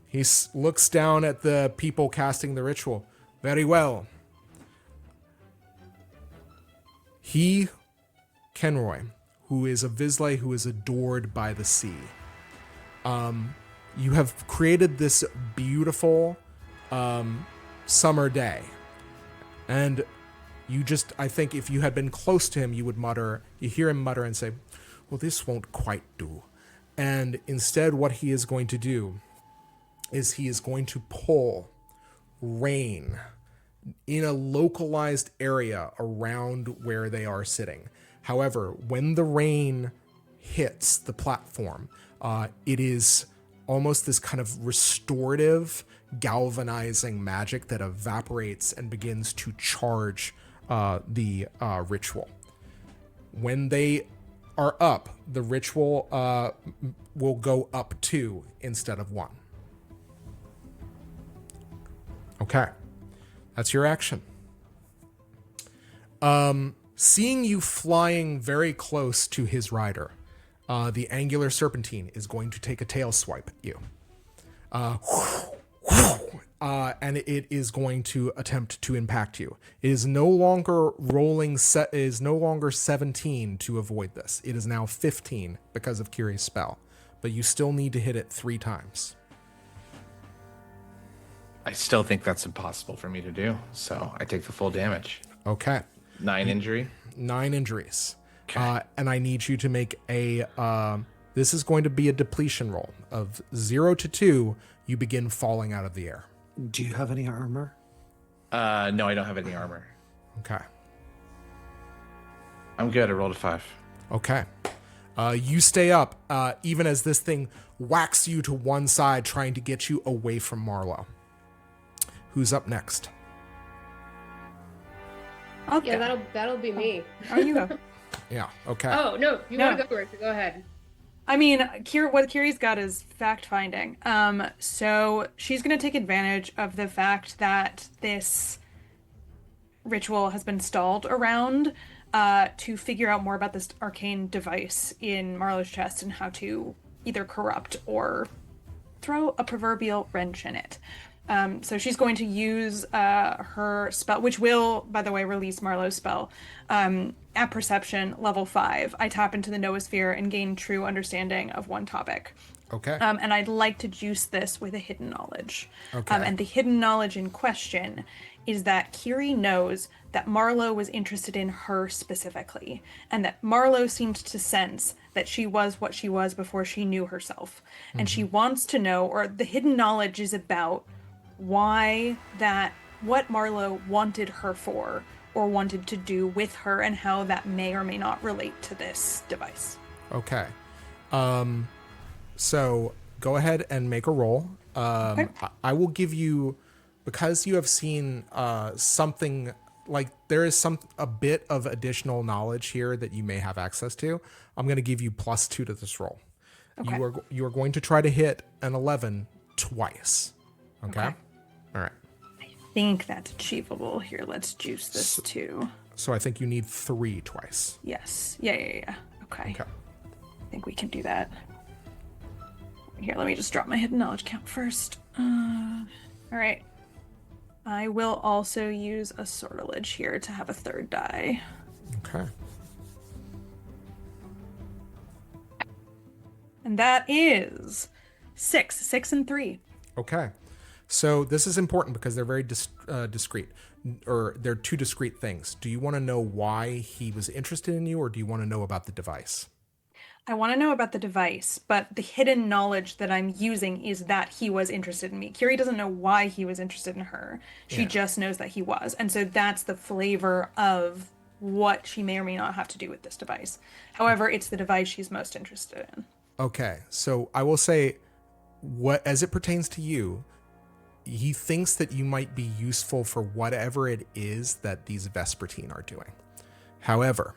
He looks down at the people casting the ritual. Very well. He, Kenroy, who is a Vislae who is adored by the sea. You have created this beautiful summer day. And you just, I think if you had been close to him, you hear him mutter and say, "Well, this won't quite do." And instead, what he is going to do is he is going to pull rain in a localized area around where they are sitting. However, when the rain hits the platform, it is almost this kind of restorative, galvanizing magic that evaporates and begins to charge the ritual. When they are up, the ritual will go up 2 instead of 1. Okay. That's your action. Seeing you flying very close to his rider, the angular serpentine is going to take a tail swipe at you. And it is going to attempt to impact you. It is no longer is no longer 17 to avoid this. It is now 15 because of Kiri's spell. But you still need to hit it 3 times. I still think that's impossible for me to do, so I take the full damage. Okay. 9 injury. 9 injuries. Okay. And I need you to make a... this is going to be a depletion roll. Of 0 to 2, you begin falling out of the air. Do you have any armor? No, I don't have any armor. Okay. I'm good. I rolled a 5. Okay. You stay up, even as this thing whacks you to one side, trying to get you away from Marlowe. Who's up next? Okay. Yeah, that'll be me. Oh, you go. Yeah, okay. Oh no, you want to go first? Go ahead. I mean, what Kiri's got is fact-finding. So she's going to take advantage of the fact that this ritual has been stalled around to figure out more about this arcane device in Marlowe's chest and how to either corrupt or throw a proverbial wrench in it. So she's going to use her spell, which will, by the way, release Marlowe's spell. At Perception, level 5, I tap into the noosphere and gain true understanding of one topic. Okay. And I'd like to juice this with a hidden knowledge. Okay. And the hidden knowledge in question is that Kiri knows that Marlowe was interested in her specifically, and that Marlowe seemed to sense that she was what she was before she knew herself. And she wants to know, or the hidden knowledge is about what Marlowe wanted her for, or wanted to do with her, and how that may or may not relate to this device. Okay. So go ahead and make a roll. Okay. I will give you, because you have seen something, like there is a bit of additional knowledge here that you may have access to. I'm going to give you +2 to this roll. Okay. You are going to try to hit an 11 twice. Okay? All right. I think that's achievable. Here, let's juice this too. So I think you need 3 twice. Yes. Yeah. Okay. Okay. I think we can do that. Here, let me just drop my hidden knowledge count first. All right. I will also use a sortilege here to have a 3rd die. Okay. And that is 6 and 3. Okay. So this is important because they're very discreet, or they're two discrete things. Do you want to know why he was interested in you, or do you want to know about the device? I want to know about the device, but the hidden knowledge that I'm using is that he was interested in me. Kiri doesn't know why he was interested in her. She just knows that he was. And so that's the flavor of what she may or may not have to do with this device. However, it's the device she's most interested in. Okay, so I will say, as it pertains to you, he thinks that you might be useful for whatever it is that these Vespertine are doing. However,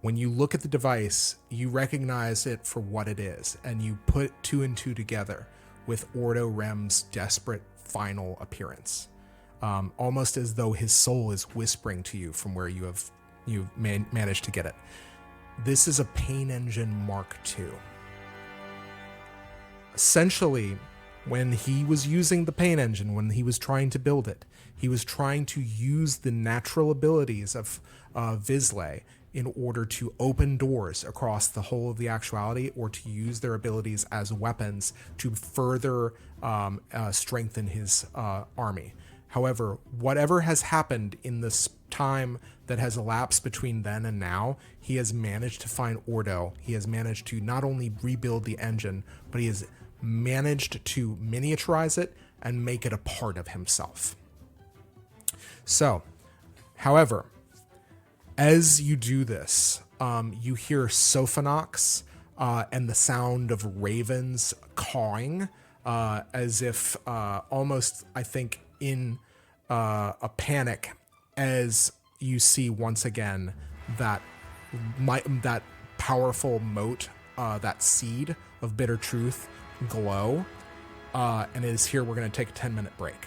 when you look at the device, you recognize it for what it is, and you put two and two together with Ordo Rem's desperate final appearance, almost as though his soul is whispering to you from where you've managed to get it. This is a Pain Engine Mark II. Essentially, when he was using the Pain Engine, when he was trying to build it, he was trying to use the natural abilities of Vislae in order to open doors across the whole of the Actuality, or to use their abilities as weapons to further strengthen his army. However, whatever has happened in this time that has elapsed between then and now, he has managed to find Ordo. He has managed to not only rebuild the engine, but he has managed to miniaturize it and make it a part of himself. So, however, as you do this, you hear Sophanox and the sound of ravens cawing, as if almost, I think, in a panic, as you see once again that powerful mote, that seed of bitter truth glow. And it is here we're going to take a 10-minute break.